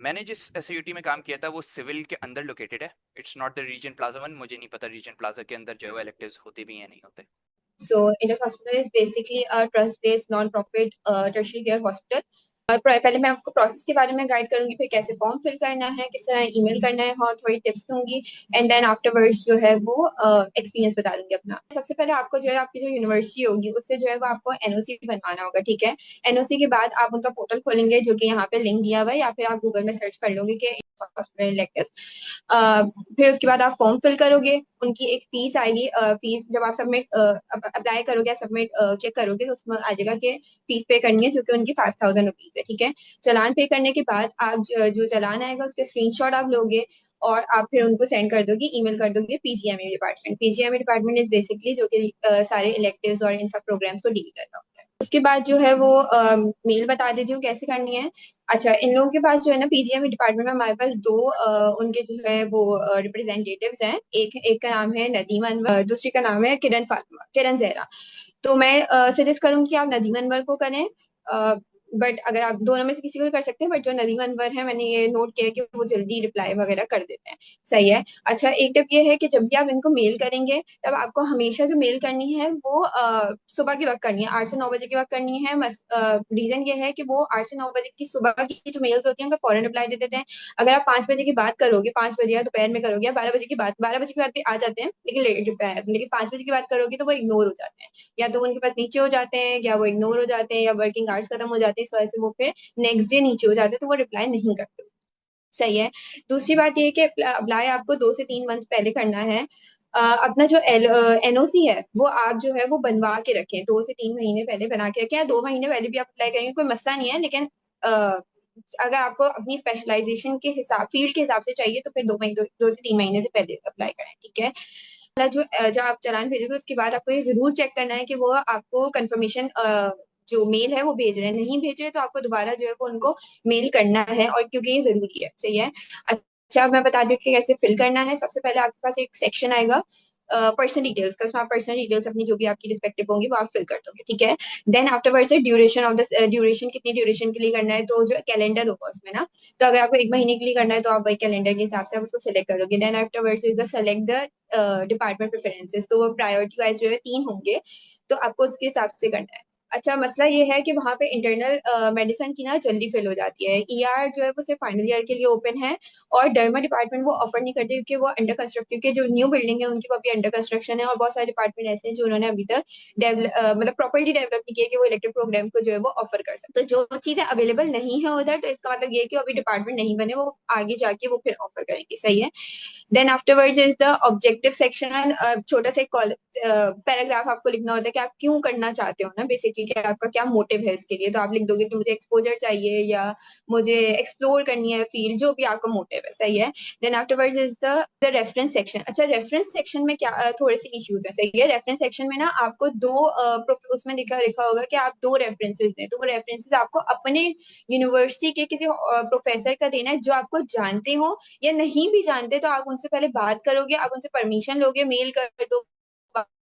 मैंने जिस एसयूटी में काम किया था वो सिविल के अंदर लोकेटेड है। It's not the reason plaza 1। मुझे नहीं पता रीजन प्लाजा के अंदर जो है electives होते भी हैं नहीं होते। So Indus Hospital is basically a trust-based non-profit tertiary care hospital. पहले मैं आपको प्रोसेस के बारे में गाइड करूंगी, फिर कैसे फॉर्म फिल करना है, किस तरह ईमेल करना है और थोड़ी टिप्स दूंगी, एंड देन आफ्टरवर्ड्स जो है वो एक्सपीरियंस बता दूंगी अपना। सबसे पहले आपको जो है आपकी जो यूनिवर्सिटी होगी उससे जो है वो आपको एनओसी बनवाना होगा, ठीक है। एनओसी के बाद आप उनका पोर्टल खोलेंगे जो कि यहाँ पे लिंक दिया हुआ है, या फिर आप गूगल में सर्च कर लोगे कि हॉस्पिटल इलेक्टिव्स। फिर उसके बाद आप फॉर्म फिल करोगे, उनकी एक फीस आएगी। फीस जब आप सबमिट अप्लाई करोगे, सबमिट चेक करोगे तो उसमें आ जाएगा कि फीस पे करनी है, जो कि उनकी 5000 रुपीज है, ठीक है। चलान पे करने के बाद आप जो चलान आएगा उसके स्क्रीनशॉट आप लोगे और आप फिर उनको सेंड कर दोगे, ईमेल कर दोगे पीजीएमई डिपार्टमेंट। पीजीएमई डिपार्टमेंट इज बेसिकली जो कि सारे इलेक्टिव्स और इन सब प्रोग्राम्स को डील कर रहा होता है। उसके बाद जो है वो मेल बता देती हूँ कैसे करनी है। अच्छा, इन लोगों के पास जो है ना पीजीएमई डिपार्टमेंट में हमारे पास दो उनके जो है वो रिप्रेजेंटेटिव्स हैं। एक का नाम है नदीम अनवर, दूसरी का नाम है किरण जहरा। तो मैं सजेस्ट करूंगी कि आप नदीम अनवर को करें, बट अगर आप दोनों में से किसी को भी कर सकते हैं, बट जो नदीम अनवर है मैंने ये नोट किया कि वो जल्दी रिप्लाई वगैरह कर देते हैं। सही है। अच्छा, एक टिप ये है कि जब भी आप इनको मेल करेंगे तब आपको हमेशा जो मेल करनी है वो सुबह के वक्त करनी है, 8 से 9 बजे के वक्त करनी है। रीजन ये है कि वो 8 से 9 बजे की सुबह की जो मेल्स होती हैं उनका फौरन रिप्लाई दे देते हैं। अगर आप 5 बजे की बात करोगे, 5 बजे या दोपहर में करोगे, या 12 बजे की बात, 12 बजे की बात भी आ जाते हैं लेकिन लेट रिप्लाई आते हैं, लेकिन 5 बजे की बात करोगे तो वो इग्नोर हो जाते हैं, या तो उनके पास नीचे हो जाते हैं, या वो इग्नोर हो जाते हैं, या वर्किंग आवर्स खत्म हो जाते हैं, इस वजह से वो फिर नेक्स्ट डे नीचे हो जाते हैं, तो वो रिप्लाई नहीं करते। सही है। दूसरी बात ये है कि अप्लाई आपको 2 से 3 मंथ पहले करना है। अपना जो एनओसी है वो आप जो है वो बनवा के रखें, 2 से 3 महीने पहले बना के रखें, या 2 महीने पहले भी आप अप्लाई करेंगे, कोई मसला नहीं है। लेकिन अगर आपको अपनी स्पेशलाइजेशन के हिसाब, फील्ड के हिसाब से चाहिए तो फिर 2 से 3 महीने से पहले अप्लाई करें, ठीक है। जो आप चालान भेजोगे उसके बाद आपको ये जरूर चेक करना है कि वो आपको कंफर्मेशन जो मेल है वो भेज रहे हैं। नहीं भेज रहे तो आपको दोबारा जो है वो उनको मेल करना है, और क्योंकि ये जरूरी है। सही है। अच्छा, मैं बता दूं कि कैसे फिल करना है। सबसे पहले आपके पास एक सेक्शन आएगा पर्सनल डिटेल्स का, उसमें आप पर्सनल डिटेल्स अपनी जो भी आपकी रिस्पेक्टिव होंगी वो आप फिल कर दोगे, ठीक है। देन आफ्टरवर्ड से ड्यूरेशन ऑफ द ड्यूरेशन, कितनी ड्यूरेशन के लिए करना है, तो जो कैलेंडर होगा उसमें ना, तो अगर आपको 1 महीने के लिए करना है तो आप वही कैलेंडर के हिसाब से आप उसको सिलेक्ट करोगे। Then afterward is the select the department preferences, तो वो प्रायोरिटी वाइज जो है 3 होंगे, तो आपको उसके हिसाब से करना है। अच्छा, मसला ये है कि वहाँ पे इंटरनल मेडिसिन की ना जल्दी फिल हो जाती है। ईआर जो है वो सिर्फ फाइनल ईयर के लिए ओपन है, और डर्मा डिपार्टमेंट वो ऑफर नहीं करते क्योंकि वो अंडर कंस्ट्रक्शन, क्योंकि जो न्यू बिल्डिंग है उनकी वो अभी अंडर कंस्ट्रक्शन है, और बहुत सारे डिपार्टमेंट ऐसे हैं जो उन्होंने अभी तक मतलब प्रॉपर्ली डेवलप नहीं किया कि वो इलेक्टिव प्रोग्राम को जो है वो ऑफर कर सकते। तो जो चीजें अवेलेबल नहीं है उधर, तो इसका मतलब ये है कि अभी डिपार्टमेंट नहीं बने, वो आगे जाके वो फिर ऑफर करेंगे। सही है। Then afterwards is the objective section. छोटा सा पैराग्राफ आपको लिखना होता है कि आप क्यों करना चाहते हो ना, बेसिकली कि आपका क्या मोटिव है इसके लिए। तो आप लिख दोगे कि मुझे एक्सपोजर चाहिए, या मुझे एक्सप्लोर करनी है फील्ड, जो भी आपका मोटिव है। सही है। Then afterwards is the reference section. अच्छा, रेफरेंस सेक्शन में क्या थोड़े से इश्यूज है। सही है। रेफरेंस सेक्शन में ना आपको उसमें लिखा होगा कि आप 2 रेफरेंसेस दें, तो वो रेफरेंसेस आपको अपने यूनिवर्सिटी के किसी प्रोफेसर का देना है जो आपको जानते हो, या नहीं भी जानते तो आप उनसे पहले बात करोगे, आप उनसे परमिशन लोगे, मेल कर दो,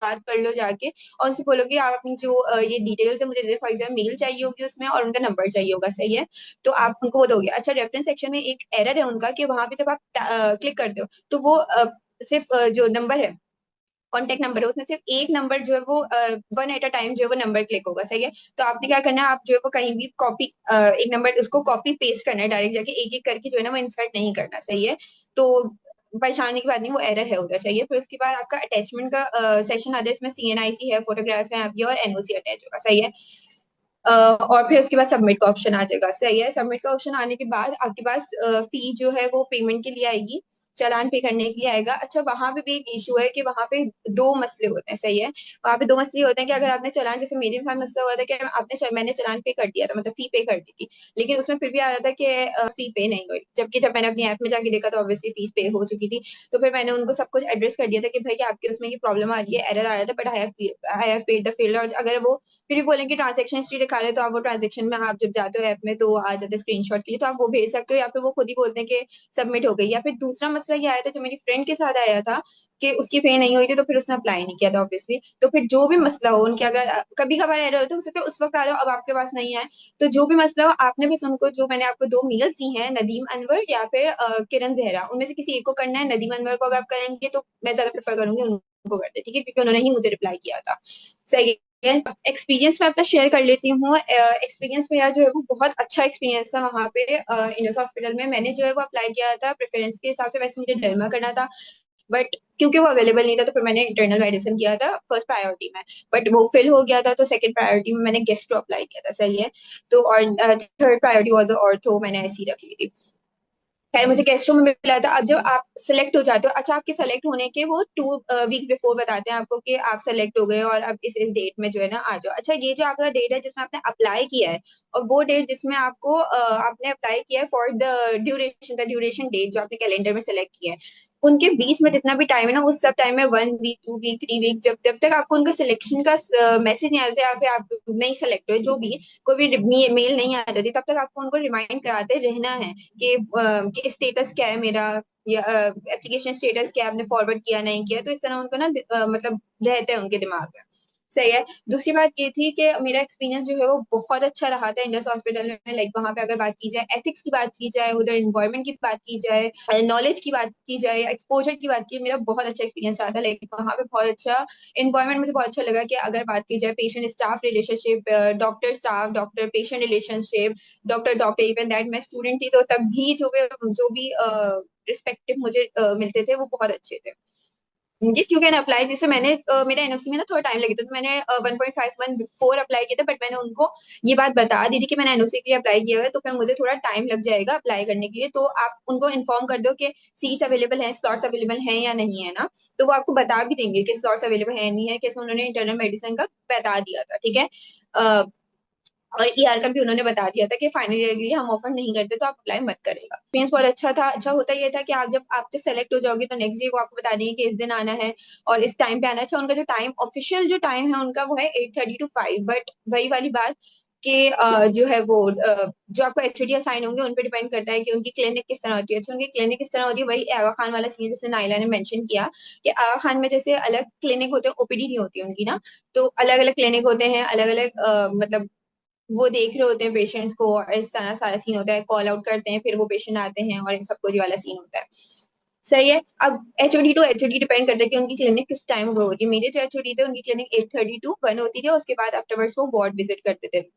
बात कर लो जाके, और उनसे बोलोगे आप अपनी जो ये डिटेल्स है मुझे दे, फॉर एग्जाम्पल मेल चाहिए होगी उसमें और उनका नंबर चाहिए होगा। सही है। तो आप उनको वो दोगे। अच्छा, रेफरेंस सेक्शन में एक एरर है उनका कि वहां पे जब आप क्लिक करते हो तो वो सिर्फ जो नंबर है, कॉन्टेक्ट नंबर है, उसमें सिर्फ एक नंबर जो है वो 1 एट अ टाइम जो है वो नंबर क्लिक होगा। सही है। तो आपने क्या करना है, आप जो है वो कहीं भी कॉपी एक नंबर उसको कॉपी पेस्ट करना है, डायरेक्ट जाके एक एक करके जो है ना वो इंसर्ट नहीं करना। सही है। तो परेशानी की बात नहीं, वो एरर है उधर। चाहिए। फिर उसके बाद आपका अटैचमेंट का सेक्शन आता है, इसमें सीएनआईसी है, फोटोग्राफ है आपकी, और एनओसी अटैच होगा। सही है। और फिर उसके बाद सबमिट का ऑप्शन आ जाएगा। सही है, सबमिट का ऑप्शन आने के बाद आपके पास फी जो है वो पेमेंट के लिए आएगी, चालान पे करने के लिए आएगा। अच्छा, वहां पे भी एक इशू है कि वहां पे दो मसले होते हैं। सही है, वहां पे दो मसले होते हैं कि अगर आपने चालान, जैसे मेरे साथ मसला हुआ था कि मैंने चालान पे कर दिया था, मतलब फी पे कर दी थी, लेकिन उसमें फिर भी आ रहा था कि फी पे नहीं हुई, जबकि जब मैंने अपनी ऐप में जाके देखा तो ऑब्वियसली फीस पे हो चुकी थी। तो फिर मैंने उनको सब कुछ एड्रेस कर दिया था कि भाई आपके उसमें ये प्रॉब्लम आ रही है, एरर आ रहा था, but I have paid the field. और अगर वो फिर भी बोलेंगे ट्रांजेक्शन हिस्ट्री दिखा रहे, तो आप वो ट्रांजेक्शन में आप जब जाते हो ऐप में तो आ जाते हैं स्क्रीनशॉट के लिए, तो आप वो भेज सकते हो, या फिर वो खुद ही बोलते हैं कि सबमिट हो गई। या फिर दूसरा मसला ये आया था जो मेरी फ्रेंड के साथ आया था कि उसकी पे नहीं हुई थी, तो फिर उसने अप्लाई नहीं किया था ऑब्वियसली। तो फिर जो भी मसला हो उनके, अगर कभी कभार एरर होता है, हो सकता है उस वक्त आ रहा हो, अब आपके पास नहीं आए, तो जो भी मसला हो आपने बस उनको, जो मैंने आपको दो मेल्स दी हैं, नदीम अनवर या फिर किरण जहरा, उनमें से किसी एक को करना है। नदीम अनवर को अगर आप करेंगे तो मैं ज्यादा प्रेफर करूंगी उनको करते, ठीक है, क्योंकि उन्होंने ही मुझे रिप्लाई किया था। सही है, एक्सपीरियंस मैं अपना शेयर कर लेती हूँ। एक्सपीरियंस मेरा जो है वो बहुत अच्छा एक्सपीरियंस था वहाँ पे इंडस हॉस्पिटल में। मैंने जो है वो अप्लाई किया था प्रेफरेंस के हिसाब से, वैसे मुझे डर्मा करना था, बट क्योंकि वो अवेलेबल नहीं था तो फिर मैंने इंटरनल मेडिसिन किया था फर्स्ट प्रायोरिटी में, बट वो फिल हो गया था, तो सेकंड प्रायोरिटी में मैंने गेस्ट्रो अप्लाई किया था। सही है, तो और थर्ड प्रायोरिटी वाज ऑर्थो, मैंने ऐसी रख ली थी। खैर, मुझे गेस्ट्रो में मिला था। अब जब आप सेलेक्ट हो जाते हो, अच्छा, आपके सेलेक्ट होने के वो 2 वीक्स बिफोर बताते हैं आपको कि आप सेलेक्ट हो गए और अब इस डेट में जो है ना आ जाओ। अच्छा, ये जो आपका डेट है जिसमें आपने अप्लाई किया है, और वो डेट जिसमें आपको आपने अप्लाई किया है फॉर द ड्यूरेशन डेट जो आपने कैलेंडर में सेलेक्ट किया है, उनके बीच में जितना भी टाइम है ना, उस सब टाइम में 1 वीक, 2 वीक, 3 वीक, जब जब तक आपको उनका सिलेक्शन का मैसेज नहीं आता, या फिर आप नहीं सेलेक्ट हुए, जो भी कोई भी मेल नहीं आ जाती, तब तक आपको उनको रिमाइंड कराते रहना है कि स्टेटस क्या है मेरा, या एप्लीकेशन स्टेटस क्या है, आपने फॉरवर्ड किया नहीं किया। तो इस तरह उनको ना मतलब रहते हैं उनके दिमाग में। सही है। दूसरी बात ये थी कि मेरा एक्सपीरियंस जो है वो बहुत अच्छा रहा था इंडस हॉस्पिटल में। लाइक वहां पे अगर बात की जाए एथिक्स की, बात की जाए उधर इन्वायरमेंट की, बात की जाए नॉलेज की, बात की जाए एक्सपोजर की, बात की, मेरा बहुत अच्छा एक्सपीरियंस रहा था। लाइक वहां पे बहुत अच्छा इन्वायरमेंट मुझे बहुत अच्छा लगा। कि अगर बात की जाए patient staff relationship, doctor staff, doctor patient relationship, doctor doctor, even that मैं स्टूडेंट थी तो तब भी जो भी रिस्पेक्टिव मुझे मिलते थे वो बहुत अच्छे थे। जिस यू कैन अप्लाई, जैसे मैंने मेरा एनओसी में ना थोड़ा टाइम लगे था, तो मैंने 1.5 मंथ बिफोर अप्लाई किया था, बट मैंने उनको ये बात बता दी थी कि मैंने एनओसी के लिए अप्लाई किया हुआ है, तो फिर मुझे थोड़ा टाइम लग जाएगा अप्लाई करने के लिए। तो आप उनको इन्फॉर्म कर दो कि सीट्स अवेलेबल हैं, स्लॉट्स अवेलेबल हैं या नहीं है ना, तो वो आपको बता भी देंगे कि स्लॉट्स अवेलेबल है नहीं है, कैसे उन्होंने इंटरनल मेडिसिन का बता दिया था। ठीक है, और ईआर का भी उन्होंने बता दिया था कि फाइनल ईयर के लिए हम ऑफर नहीं करते, तो आप अप्लाई मत करेगा। एक्सपीरियंस बहुत अच्छा था। अच्छा होता ये था कि आप जब सेलेक्ट हो जाओगे तो नेक्स्ट डे को आपको बता देंगे कि इस दिन आना है और इस टाइम पे आना है। अच्छा, उनका जो टाइम, ऑफिशियल जो टाइम है उनका वो है 8:30 to 5, बट वही वाली बात कि जो है वो जो आपको एचओडी असाइन होंगे उन पे डिपेंड करता है कि उनकी क्लिनिक किस तरह होती है। अच्छा, उनकी क्लिनिक किस तरह होती है, वही आगा खान वाला सीन जैसे नाइला ने मेंशन किया कि आगा खान में जैसे अलग क्लिनिक होते हैं, ओपीडी नहीं होती उनकी ना, तो अलग अलग क्लिनिक होते हैं, अलग अलग मतलब वो देख रहे होते हैं पेशेंट्स को, और इस तरह सारा सीन होता है, कॉल आउट करते हैं, फिर वो पेशेंट आते हैं और इन सबको ये वाला सीन होता है। सही है। अब एचओडी टू एचओडी डिपेंड करता है कि उनकी क्लिनिक किस टाइम वो हो रही है। मेरे जो एचओडी थे उनकी क्लिनिक 8:30 to 1 होती थी, और उसके बाद आफ्टरवर्ड्स वो वार्ड विजिट करते थे।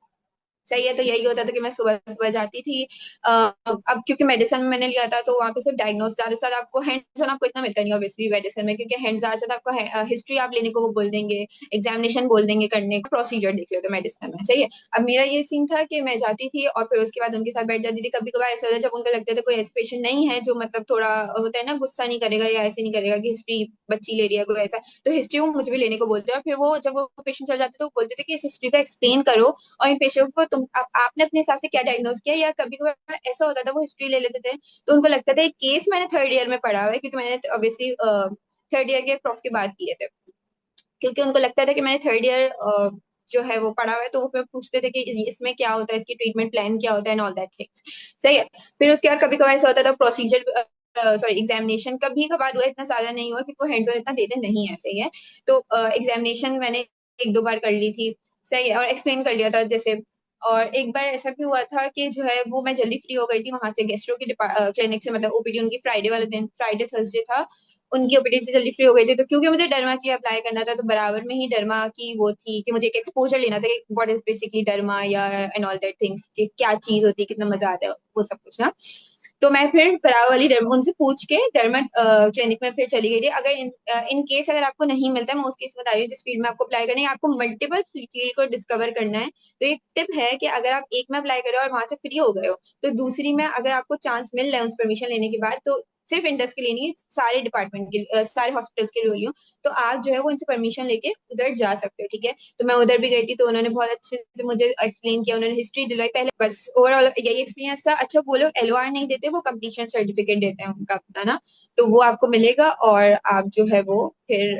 सही है, तो यही होता था कि मैं सुबह सुबह जाती थी। अब क्योंकि मेडिसिन में मैंने लिया था तो वहाँ पे सिर्फ डायग्नोस, ज्यादा से ज्यादा आपको हैंड्स ऑन आपको इतना मिलता नहीं ऑब्वियसली मेडिसिन में, क्योंकि हैंड्स ज्यादा से ज्यादा आपको हिस्ट्री आप लेने को वो बोल देंगे, एग्जामिनेशन बोल देंगे करने का, प्रोसीजर देख लेते मेडिसिन में। सही है। अब मेरा ये सीन था कि मैं जाती थी और फिर उसके बाद उनके साथ बैठ जाती थी। कभी कभार ऐसा होता है जब उनको लगता था कोई ऐसे पेशेंट नहीं है जो मतलब थोड़ा होता है ना, गुस्सा नहीं करेगा या ऐसे नहीं करेगा कि हिस्ट्री बच्ची ले रही है कोई ऐसा, तो हिस्ट्री वो मुझे भी लेने को बोलते हैं। और फिर वो जब वो पेशेंट चल जाते तो वो बोलते थे कि इस हिस्ट्री का एक्सप्लेन करो, और इन पेशेंट को आपने अपने हिसाब से क्या डायग्नोज किया। या कभी कभी ऐसा होता था वो हिस्ट्री ले लेते थे, तो उनको लगता था एक केस मैंने थर्ड ईयर में पढ़ा हुआ है, क्योंकि मैंने ऑब्वियसली थर्ड ईयर के प्रोफ के बाद किए थे, क्योंकि उनको लगता था कि मैंने थर्ड ईयर जो है वो पढ़ा हुआ है, तो वो फिर पूछते थे कि इसमें क्या होता है, इसकी ट्रीटमेंट प्लान क्या होता है एंड ऑल दैट थिंग्स। सही है। फिर उसके बाद कभी कभार ऐसा होता था प्रोसीजर, सॉरी एग्जामिनेशन कभी कभार हुआ, इतना ज्यादा नहीं हुआ क्योंकि वो हैंड्स ऑन इतना देते नहीं है। सही है। तो एग्जामिनेशन मैंने 1-2 बार कर ली थी। सही है, और एक्सप्लेन कर लिया था जैसे। और एक बार ऐसा भी हुआ था कि जो है वो मैं जल्दी फ्री हो गई थी वहां से गेस्ट्रो की क्लिनिक से, मतलब ओपीडी उनकी फ्राइडे वाले दिन, फ्राइडे थर्सडे था, उनकी ओपीडी से जल्दी फ्री हो गई थी। तो क्योंकि मुझे डर्मा के लिए अप्लाई करना था, तो बराबर में ही डर्मा की वो थी कि मुझे एक एक्सपोजर लेना था कि व्हाट इज बेसिकली डर्मा या एंड ऑल दैट थिंग्स, कि क्या चीज होती है, कितना मजा आता है, वो सब कुछ ना। तो मैं फिर बराबर वाली उनसे पूछ के डर्मेट क्लिनिक में फिर चली गई थी। अगर इन केस अगर आपको नहीं मिलता है, मैं उस केस बता रही हूँ जिस फील्ड में आपको अप्लाई करना है, आपको मल्टीपल फील्ड को डिस्कवर करना है, तो एक टिप है कि अगर आप एक में अप्लाई करो और वहां से फ्री हो गए हो, तो दूसरी में अगर आपको चांस मिल रहा है उस परमिशन लेने के बाद, तो सिर्फ इंडस के लिए नहीं, सारे डिपार्टमेंट के सारे हॉस्पिटल्स के लिए, तो आप जो है वो इनसे परमिशन लेके उधर जा सकते हो। ठीक है, तो मैं उधर भी गई थी, तो उन्होंने बहुत अच्छे से मुझे एक्सप्लेन किया, उन्होंने हिस्ट्री दिलाई पहले। बस ओवरऑल यही एक्सपीरियंस था। अच्छा, वो लोग एलओआर नहीं देते, वो कंप्लीशन सर्टिफिकेट देते हैं उनका अपना ना, तो वो आपको मिलेगा और आप जो है वो फिर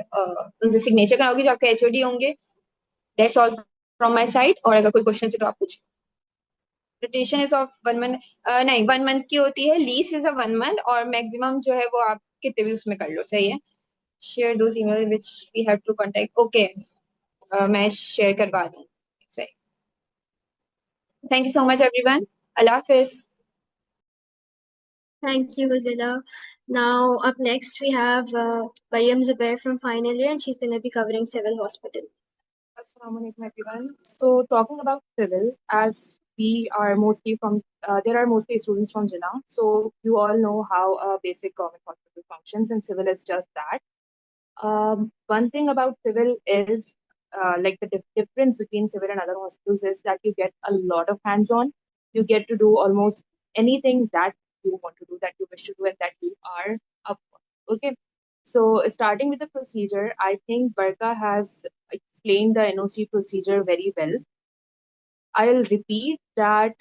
उनसे सिग्नेचर कराओगे जो आपके एचओडी होंगे। That's all from my side, और अगर कोई क्वेश्चन है तो आप पूछिए। रोटेशन इज ऑफ 1 मंथ, नहीं 1 मंथ की होती है, लीज इज 1 मंथ, और मैक्सिमम जो है वो आप कितने भी उसमें कर लो। सही है, share those email which we have to contact. Okay, मैं शेयर करवा दूँ। सही, thank you so much everyone, अल्लाह हाफिज। Thank you, Zilla. Now, up next, we have Mariam Zubair from final year, and she's going to be covering civil hospital. Assalamu alaikum everyone. So talking about civil, as we are mostly from, there are mostly students from Jinnah. So you all know how a basic government hospital functions, and civil is just that. One thing about civil is, like the difference between civil and other hospitals is that you get a lot of hands-on. You get to do almost anything that you want to do, that you wish to do, and that you are up for. Okay. So starting with the procedure, I think Barka has explained the NOC procedure very well. I'll repeat that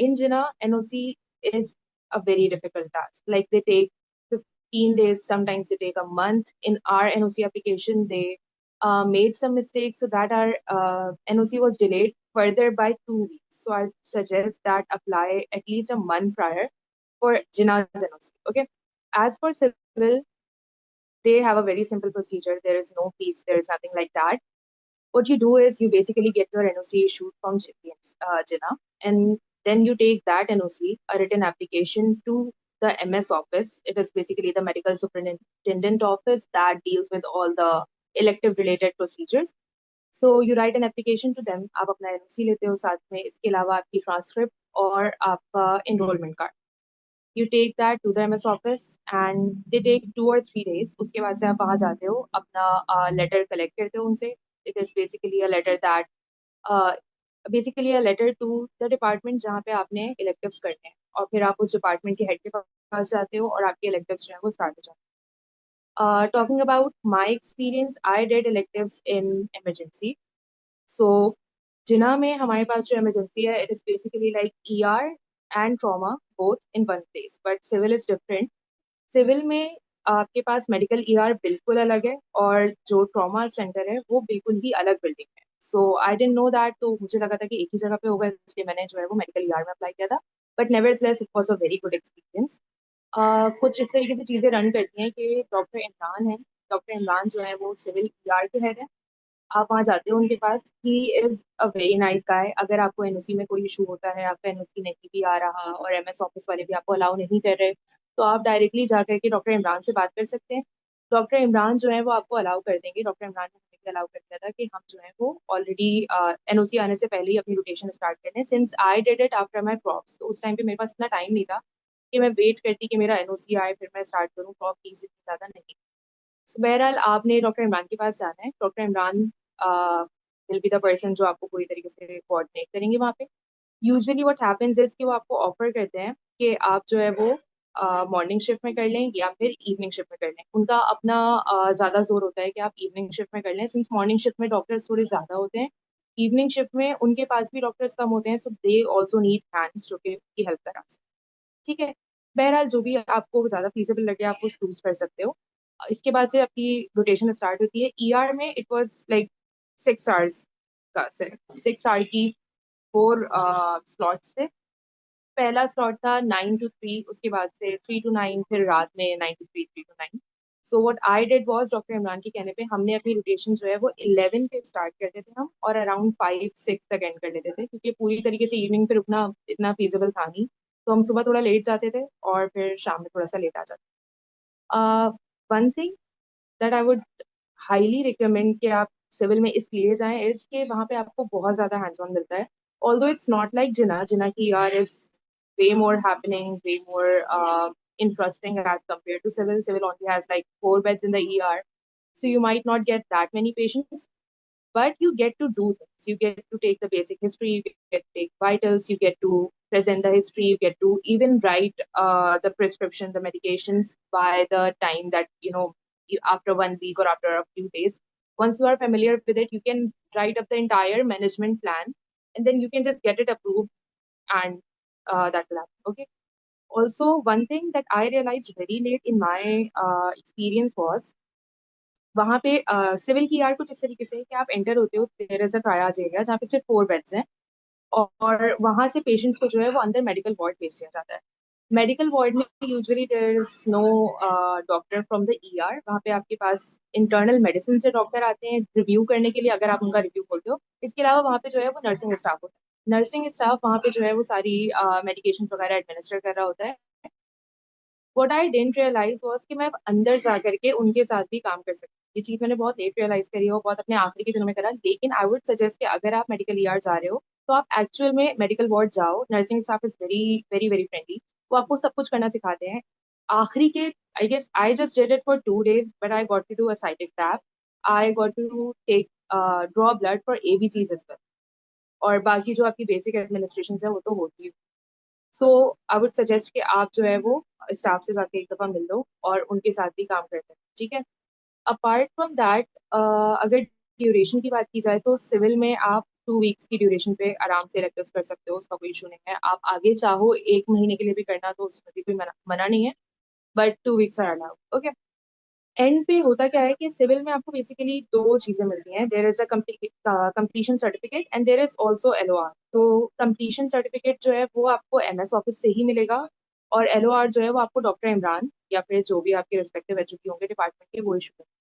in Jinnah, NOC is a very difficult task. Like they take 15 days, sometimes they take a month. In our NOC application, they made some mistakes so that our NOC was delayed further by 2 weeks. So I suggest that apply at least a month prior for Jinnah's NOC. Okay. As for civil, they have a very simple procedure. There is no fees, there is nothing like that. What you do is you basically get your NOC issued from Jinnah, and then you take that NOC, a written application to the MS office. It is basically the medical superintendent office that deals with all the elective related procedures. So you write an application to them. आप अपना NOC लेते हो, साथ में इसके अलावा आपकी transcript और आपका enrollment card. You take that to the MS office and they take 2 or 3 days. उसके बाद से आप वहाँ जाते हो, अपना letter collect करते हो उनसे. It is basically a letter that basically a letter to the department जहाँ पे आपने electives करने हैं, और फिर आप उस department के head के पास जाते हो और आपके electives जो है वो start हो जाते हैं. Talking about my experience, I did electives in emergency. So Jinnah में हमारे पास जो emergency है, it is basically like ER and trauma both in one place, but civil is different. Civil में आपके पास मेडिकल ER बिल्कुल अलग है और जो ट्रॉमा सेंटर है वो बिल्कुल ही अलग बिल्डिंग में. सो आई डिडंट नो दैट, तो मुझे लगा था कि एक ही जगह पे होगा, इसलिए मैंने जो है वो मेडिकल ER में अप्लाई किया था. But nevertheless it was a very good experience. कुछ इस तरीके की चीज़ें रन करती हैं कि डॉक्टर इमरान है, डॉक्टर इमरान जो है वो सिविल ER के हेड है. आप वहाँ जाते हो उनके पास. He is a very nice guy. अगर आपको NOC में कोई इशू होता है, आपका NOC नहीं भी आ रहा और MS ऑफिस वाले भी आपको अलाउ नहीं कर रहे, तो आप डायरेक्टली जा करके डॉक्टर इमरान से बात कर सकते हैं. डॉक्टर इमरान जो है वो आपको अलाउ कर देंगे. डॉक्टर इमरान ने हमें भी अलाउ कर दिया था कि हम जो है वो ऑलरेडी NOC आने से पहले ही अपनी रोटेशन स्टार्ट कर दें. Since I did it after my props, तो उस टाइम पे मेरे पास इतना टाइम नहीं था कि मैं वेट करती कि मेरा NOC आए फिर मैं स्टार्ट करूँ. प्रॉप फीस इतनी ज़्यादा नहीं. सो बहरहाल आपने डॉक्टर इमरान के पास जाना है. Doctor Imran will be the person जो आपको पूरी तरीके से कोऑर्डिनेट करेंगे वहाँ पे. यूजुअली व्हाट हैपेंस इज कि वो आपको ऑफर करते हैं कि आप जो है वो मॉर्निंग शिफ्ट में कर लें या फिर इवनिंग शिफ्ट में कर लें. उनका अपना ज़्यादा जोर होता है कि आप इवनिंग शिफ्ट में कर लें, सिंस मॉर्निंग शिफ्ट में डॉक्टर्स थोड़े ज़्यादा होते हैं. इवनिंग शिफ्ट में उनके पास भी डॉक्टर्स कम होते हैं, सो दे ऑल्सो नीड हैंड्स जो कि उनकी हेल्प करा सकें. ठीक है, बहरहाल जो भी आपको ज़्यादा फीजिबल लगे आप वो चूज कर सकते हो. इसके बाद से आपकी रोटेशन स्टार्ट होती है. ER में इट वाज लाइक 6 आवर्स का, 6 आवर की 4 स्लॉट्स थे. पहला स्लॉट था 9 to 3, उसके बाद से 3 to 9, फिर रात में 9 to 3, 3 to 9. So what I did was, doctor Imran के कहने पे हमने अपनी रोटेशन जो है वो 11 पे स्टार्ट करते थे हम, और अराउंड 5-6 तक एंड कर लेते थे, क्योंकि पूरी तरीके से इवनिंग पे रुकना इतना फीजिबल था नहीं. तो हम सुबह थोड़ा लेट जाते थे और फिर शाम में थोड़ा सा लेट आ जाते. One thing that I would highly recommend कि आप सिविल में इसलिए जाएं इज कि वहाँ पे आपको बहुत ज़्यादा हैंड्स ऑन मिलता है. ऑल्दो इट्स नॉट लाइक जिना की ER is way more happening, way more interesting as compared to civil. Civil only has like 4 beds in the ER, so you might not get that many patients, but you get to do things. You get to take the basic history, you get to take vitals, you get to present the history, you get to even write the prescription, the medications by the time that, after 1 week or after a few days. Once you are familiar with it, you can write up the entire management plan, and then you can just get it approved, and that will happen. Okay. Also, one thing that I realized very late in my experience was वहां पे civil की यार कुछ इस तरीके से है कि आप एंटर होते हो, देयर इज अ ट्रायाज एरिया जहाँ पे सिर्फ 4 बेड्स हैं, और वहां से पेशेंट्स को जो है वो अंदर मेडिकल वार्ड भेज दिया जाता है। मेडिकल वार्ड में usually there is no doctor from the ER. वहाँ पे आपके पास इंटरनल मेडिसिन से डॉक्टर आते हैं रिव्यू करने के लिए, अगर आप उनका रिव्यू बोलते हो। इसके अलावा वहाँ पे जो है वो नर्सिंग स्टाफ होता है। नर्सिंग स्टाफ वहाँ पे जो है वो सारी मेडिकेशन वगैरह एडमिनिस्टर कर रहा होता है। What I didn't realise was कि मैं अंदर जा करके उनके साथ भी काम कर सकती हूँ। ये चीज़ मैंने बहुत लेट रियलाइज करी और बहुत अपने आखिरी के दिनों में करा। लेकिन आई वुड सजेस्ट कि अगर आप मेडिकल ईआर जा रहे हो तो आप एक्चुअल में मेडिकल वार्ड जाओ। Nursing staff is very very very friendly, वो आपको सब कुछ करना सिखाते हैं। आखिरी के I just did it for 2 days, but I got to do a sciatic tap, I got to take draw blood for ABGs as well, और बाकी जो आपकी बेसिक एडमिनिस्ट्रेशन है वो तो होती है। सो आई वुड सजेस्ट कि आप जो है वो स्टाफ से जाके एक दफ़ा मिल लो और उनके साथ भी काम करते हैं, ठीक है। अपार्ट फ्रॉम दैट, अगर ड्यूरेशन की बात की जाए तो सिविल में आप 2 weeks की ड्यूरेशन पे आराम से electives कर सकते हो, उसका कोई इशू नहीं है। आप आगे चाहो 1 महीने के लिए भी करना तो उसमें भी कोई मना नहीं है, but 2 weeks are allowed. Okay. End पे होता क्या है कि सिविल में आपको बेसिकली 2 चीजें मिलती हैं। There is a completion certificate and there is also LOR. तो कंप्लीशन सर्टिफिकेट जो है वो आपको एमएस ऑफिस से ही मिलेगा, और एलओआर जो है वो आपको डॉक्टर इमरान या फिर जो भी आपके रिस्पेक्टिव एचओडी होंगे डिपार्टमेंट के, वो इशू करेंगे।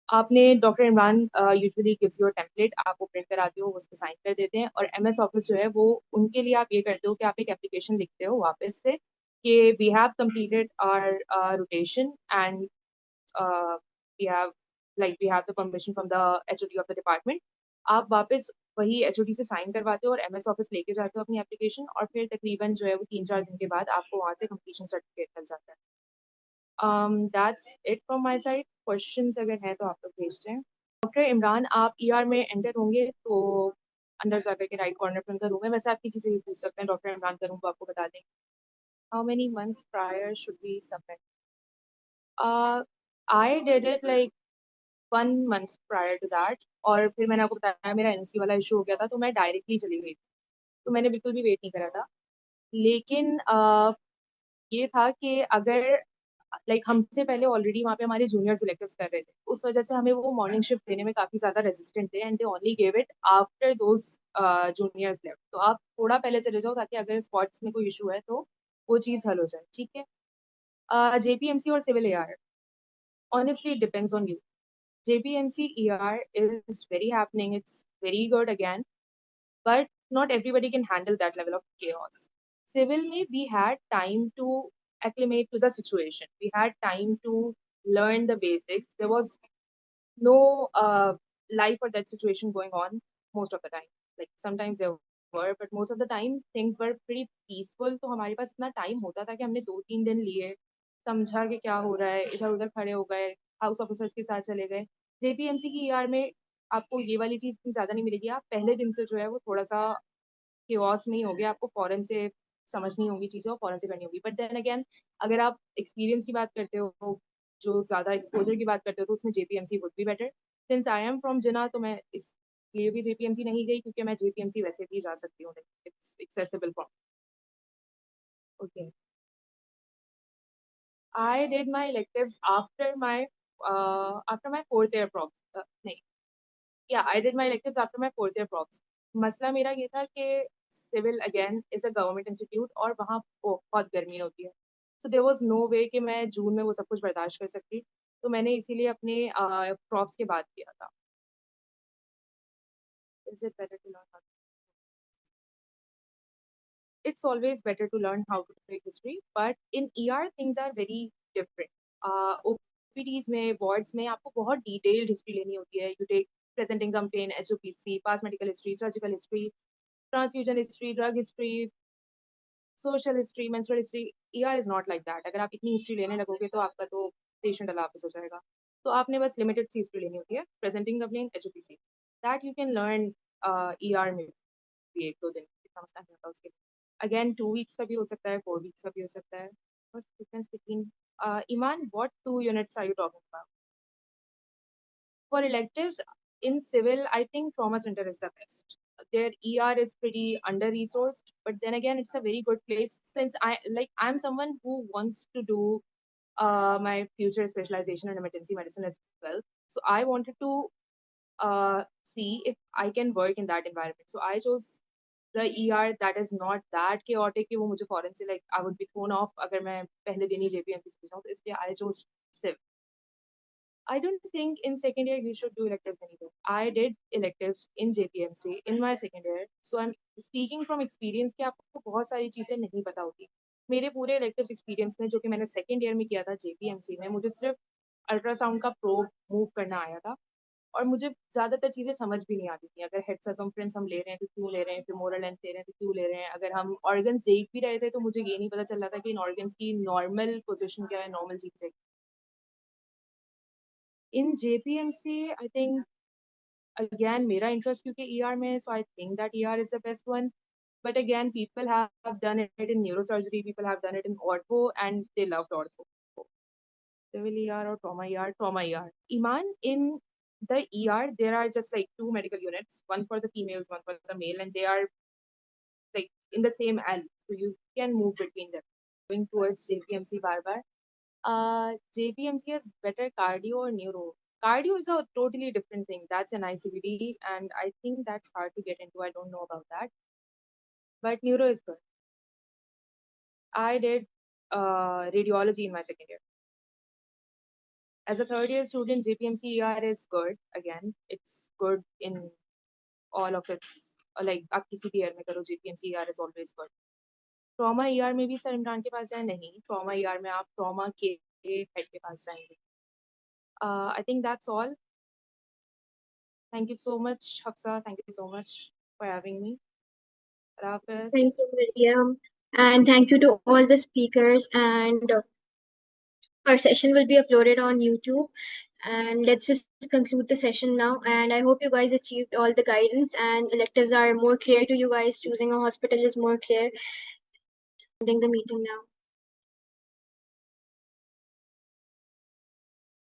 आपने doctor Imran usually gives you a template, आप वो प्रिंट कराते हो, उस पर साइन कर देते हैं। और एमएस ऑफिस जो है वो उनके लिए आप ये करते हो कि आप एक एप्लीकेशन लिखते हो वापस से कि we have completed our rotation and we have we have the permission from the HOD of the department। आप वापस वही HOD से साइन करवाते हो और एमएस ऑफिस लेके जाते हो अपनी एप्लीकेशन, और फिर तकरीबन जो है वो 3-4 दिन के बाद आपको वहाँ से कंप्लीशन सर्टिफिकेट मिल जाता है। That's it from my side. Questions अगर हैं तो आप लोग भेजते हैं। डॉक्टर इमरान, आप ईआर में एंटर होंगे तो अंदर जाकर के राइट कॉर्नर पे उनका रूम है। वैसे आप किसी से भी पूछ सकते हैं, डॉक्टर इमरान का रूम को आपको बता देंगे। How many months prior should be submit? I did it 1 month prior to that, और फिर मैंने आपको बताया मेरा एनसी वाला इशू हो गया था तो मैं डायरेक्टली चली गई थी, तो मैंने बिल्कुल भी वेट नहीं करा था। लेकिन ये था कि अगर हमसे पहले ऑलरेडी वहाँ पे हमारे जूनियर सिलेक्टिव्स कर रहे थे, उस वजह से हमें वो मॉर्निंग शिफ्ट देने में काफ़ी ज़्यादा रेजिस्टेंट थे, and they only give it after those juniors left. तो आप थोड़ा पहले चले जाओ ताकि अगर स्पॉट्स में कोई इशू है तो वो चीज़ हल हो जाए, ठीक है। जेपीएमसी और civil ER, honestly it depends on you. JPMC ER is very happening. It's very good again, but not everybody can handle that level of chaos. Civil में we had time to acclimate to the situation. We had time to learn the basics. There was no life or death situation going on most of the time. Sometimes there were, but most of the time things were pretty peaceful. तो हमारे पास इतना time होता था कि हमने 2-3 दिन लिए, समझा कि क्या हो रहा है, इधर उधर खड़े हो गए, हाउस ऑफिसर्स के साथ चले गए। जेपीएमसी की ईआर में आपको ये वाली चीज़ इतनी ज़्यादा नहीं मिलेगी। आप पहले दिन से जो है वो थोड़ा सा केओस में ही होगे, आपको फॉरन से समझनी होगी चीज़ें और फॉरन से करनी होगी। बट देन अगेन, अगर आप एक्सपीरियंस की बात करते हो, जो ज़्यादा एक्सपोजर की बात करते हो, तो उसमें JPMC would be better. Since I am from जिना, तो मैं इसलिए भी जेपीएमसी नहीं गई क्योंकि मैं जेपीएमसी वैसे भी जा सकती हूँ, it's accessible for. Okay. I did my electives after my 4th year props. नहीं, I did my electives after my 4th year props. मसला मेरा ये था कि civil again is a government institute और वहाँ बहुत गर्मी होती है, so there was no way कि मैं जून में वो सब कुछ बर्दाश्त कर सकती, तो मैंने इसीलिए अपने प्रॉप्स के बाद किया था। Is it better to learn how? It's always better to learn how to take history, but in ER things are very different. OPDs में, wards में आपको बहुत detailed history लेनी होती है। You take presenting complaint, HOPC, past medical history, surgical history, transfusion history, drug history, social history, menstrual history. ER is not like that. अगर आप इतनी history लेने लगोगे तो आपका तो patient अलाफिस हो जाएगा. तो आपने बस limited सी history लेनी होती है. Presenting complaint, HOPC. That you can learn ER में भी 1-2 दिन इतना मसला नहीं होता उसके लिए. Again 2 weeks का भी हो सकता है, 4 weeks का भी हो सकता है. What's the difference between Iman, what 2 units are you talking about? For electives in civil, I think trauma center is the best. Their ER is pretty under resourced, but then again, it's a very good place since I'm someone who wants to do my future specialization in emergency medicine as well. So I wanted to see if I can work in that environment. So I chose the ER that is not that chaotic कि वो मुझे foreign से like I would be thrown off अगर मैं पहले दिन ही JPMC से जाऊँ तो इसलिए I chose civ. I don't think in second year you should do electives anymore. I did electives in JPMC in my second year, so I'm speaking from experience कि आपको बहुत सारी चीजें नहीं पता होती. मेरे पूरे electives experience में जो कि मैंने second year में किया था JPMC में मुझे सिर्फ अल्ट्रासाउंड का प्रोब मूव करना आया था और मुझे ज्यादातर चीजें समझ भी नहीं आती थी. अगर हेड सर्कमफ्रेंस हम ले रहे हैं तो क्यों ले रहे हैं, femoral लेंथ ले रहे हैं तो क्यों ले रहे हैं, अगर हम ऑर्गन्स देख भी रहे थे तो मुझे ये नहीं पता चल रहा था कि इन ऑर्गन्स की नॉर्मल पोजीशन क्या है, नॉर्मल चीजें. In JPMC, I think again मेरा interest क्योंकि ER में, so I think that ER is the best one. But again, people have done it in neurosurgery, people have done it in ortho, and they loved ortho. Civil ER or trauma ER? Trauma ER. Iman, in the ER, there are just like 2 medical units, one for the females, one for the male, and they are like in the same alley, so you can move between them. Going towards JPMC bar. JPMC has better cardio or neuro. Cardio is a totally different thing. That's an ICVD, and I think that's hard to get into. I don't know about that. But neuro is good. I did radiology in my second year. As a third year student, JPMC ER is good. Again, it's good in all of its, like, आप किसी भी ER में करो, JPMC ER is always good. Trauma ER में भी sir Imran के पास जाए नहीं, ट्रॉमा ER में आप ट्रॉमा के हेड के पास जाएंगे. I think that's all. Thank you so much, Hafsa. Thank you so much for having me. Rafis. Thank you, Maryam. And thank you to all the speakers. And our session will be uploaded on YouTube. And let's just conclude the session now. And I hope you guys achieved all the guidance and electives are more clear to you guys. Choosing a hospital is more clear. Ending the meeting now.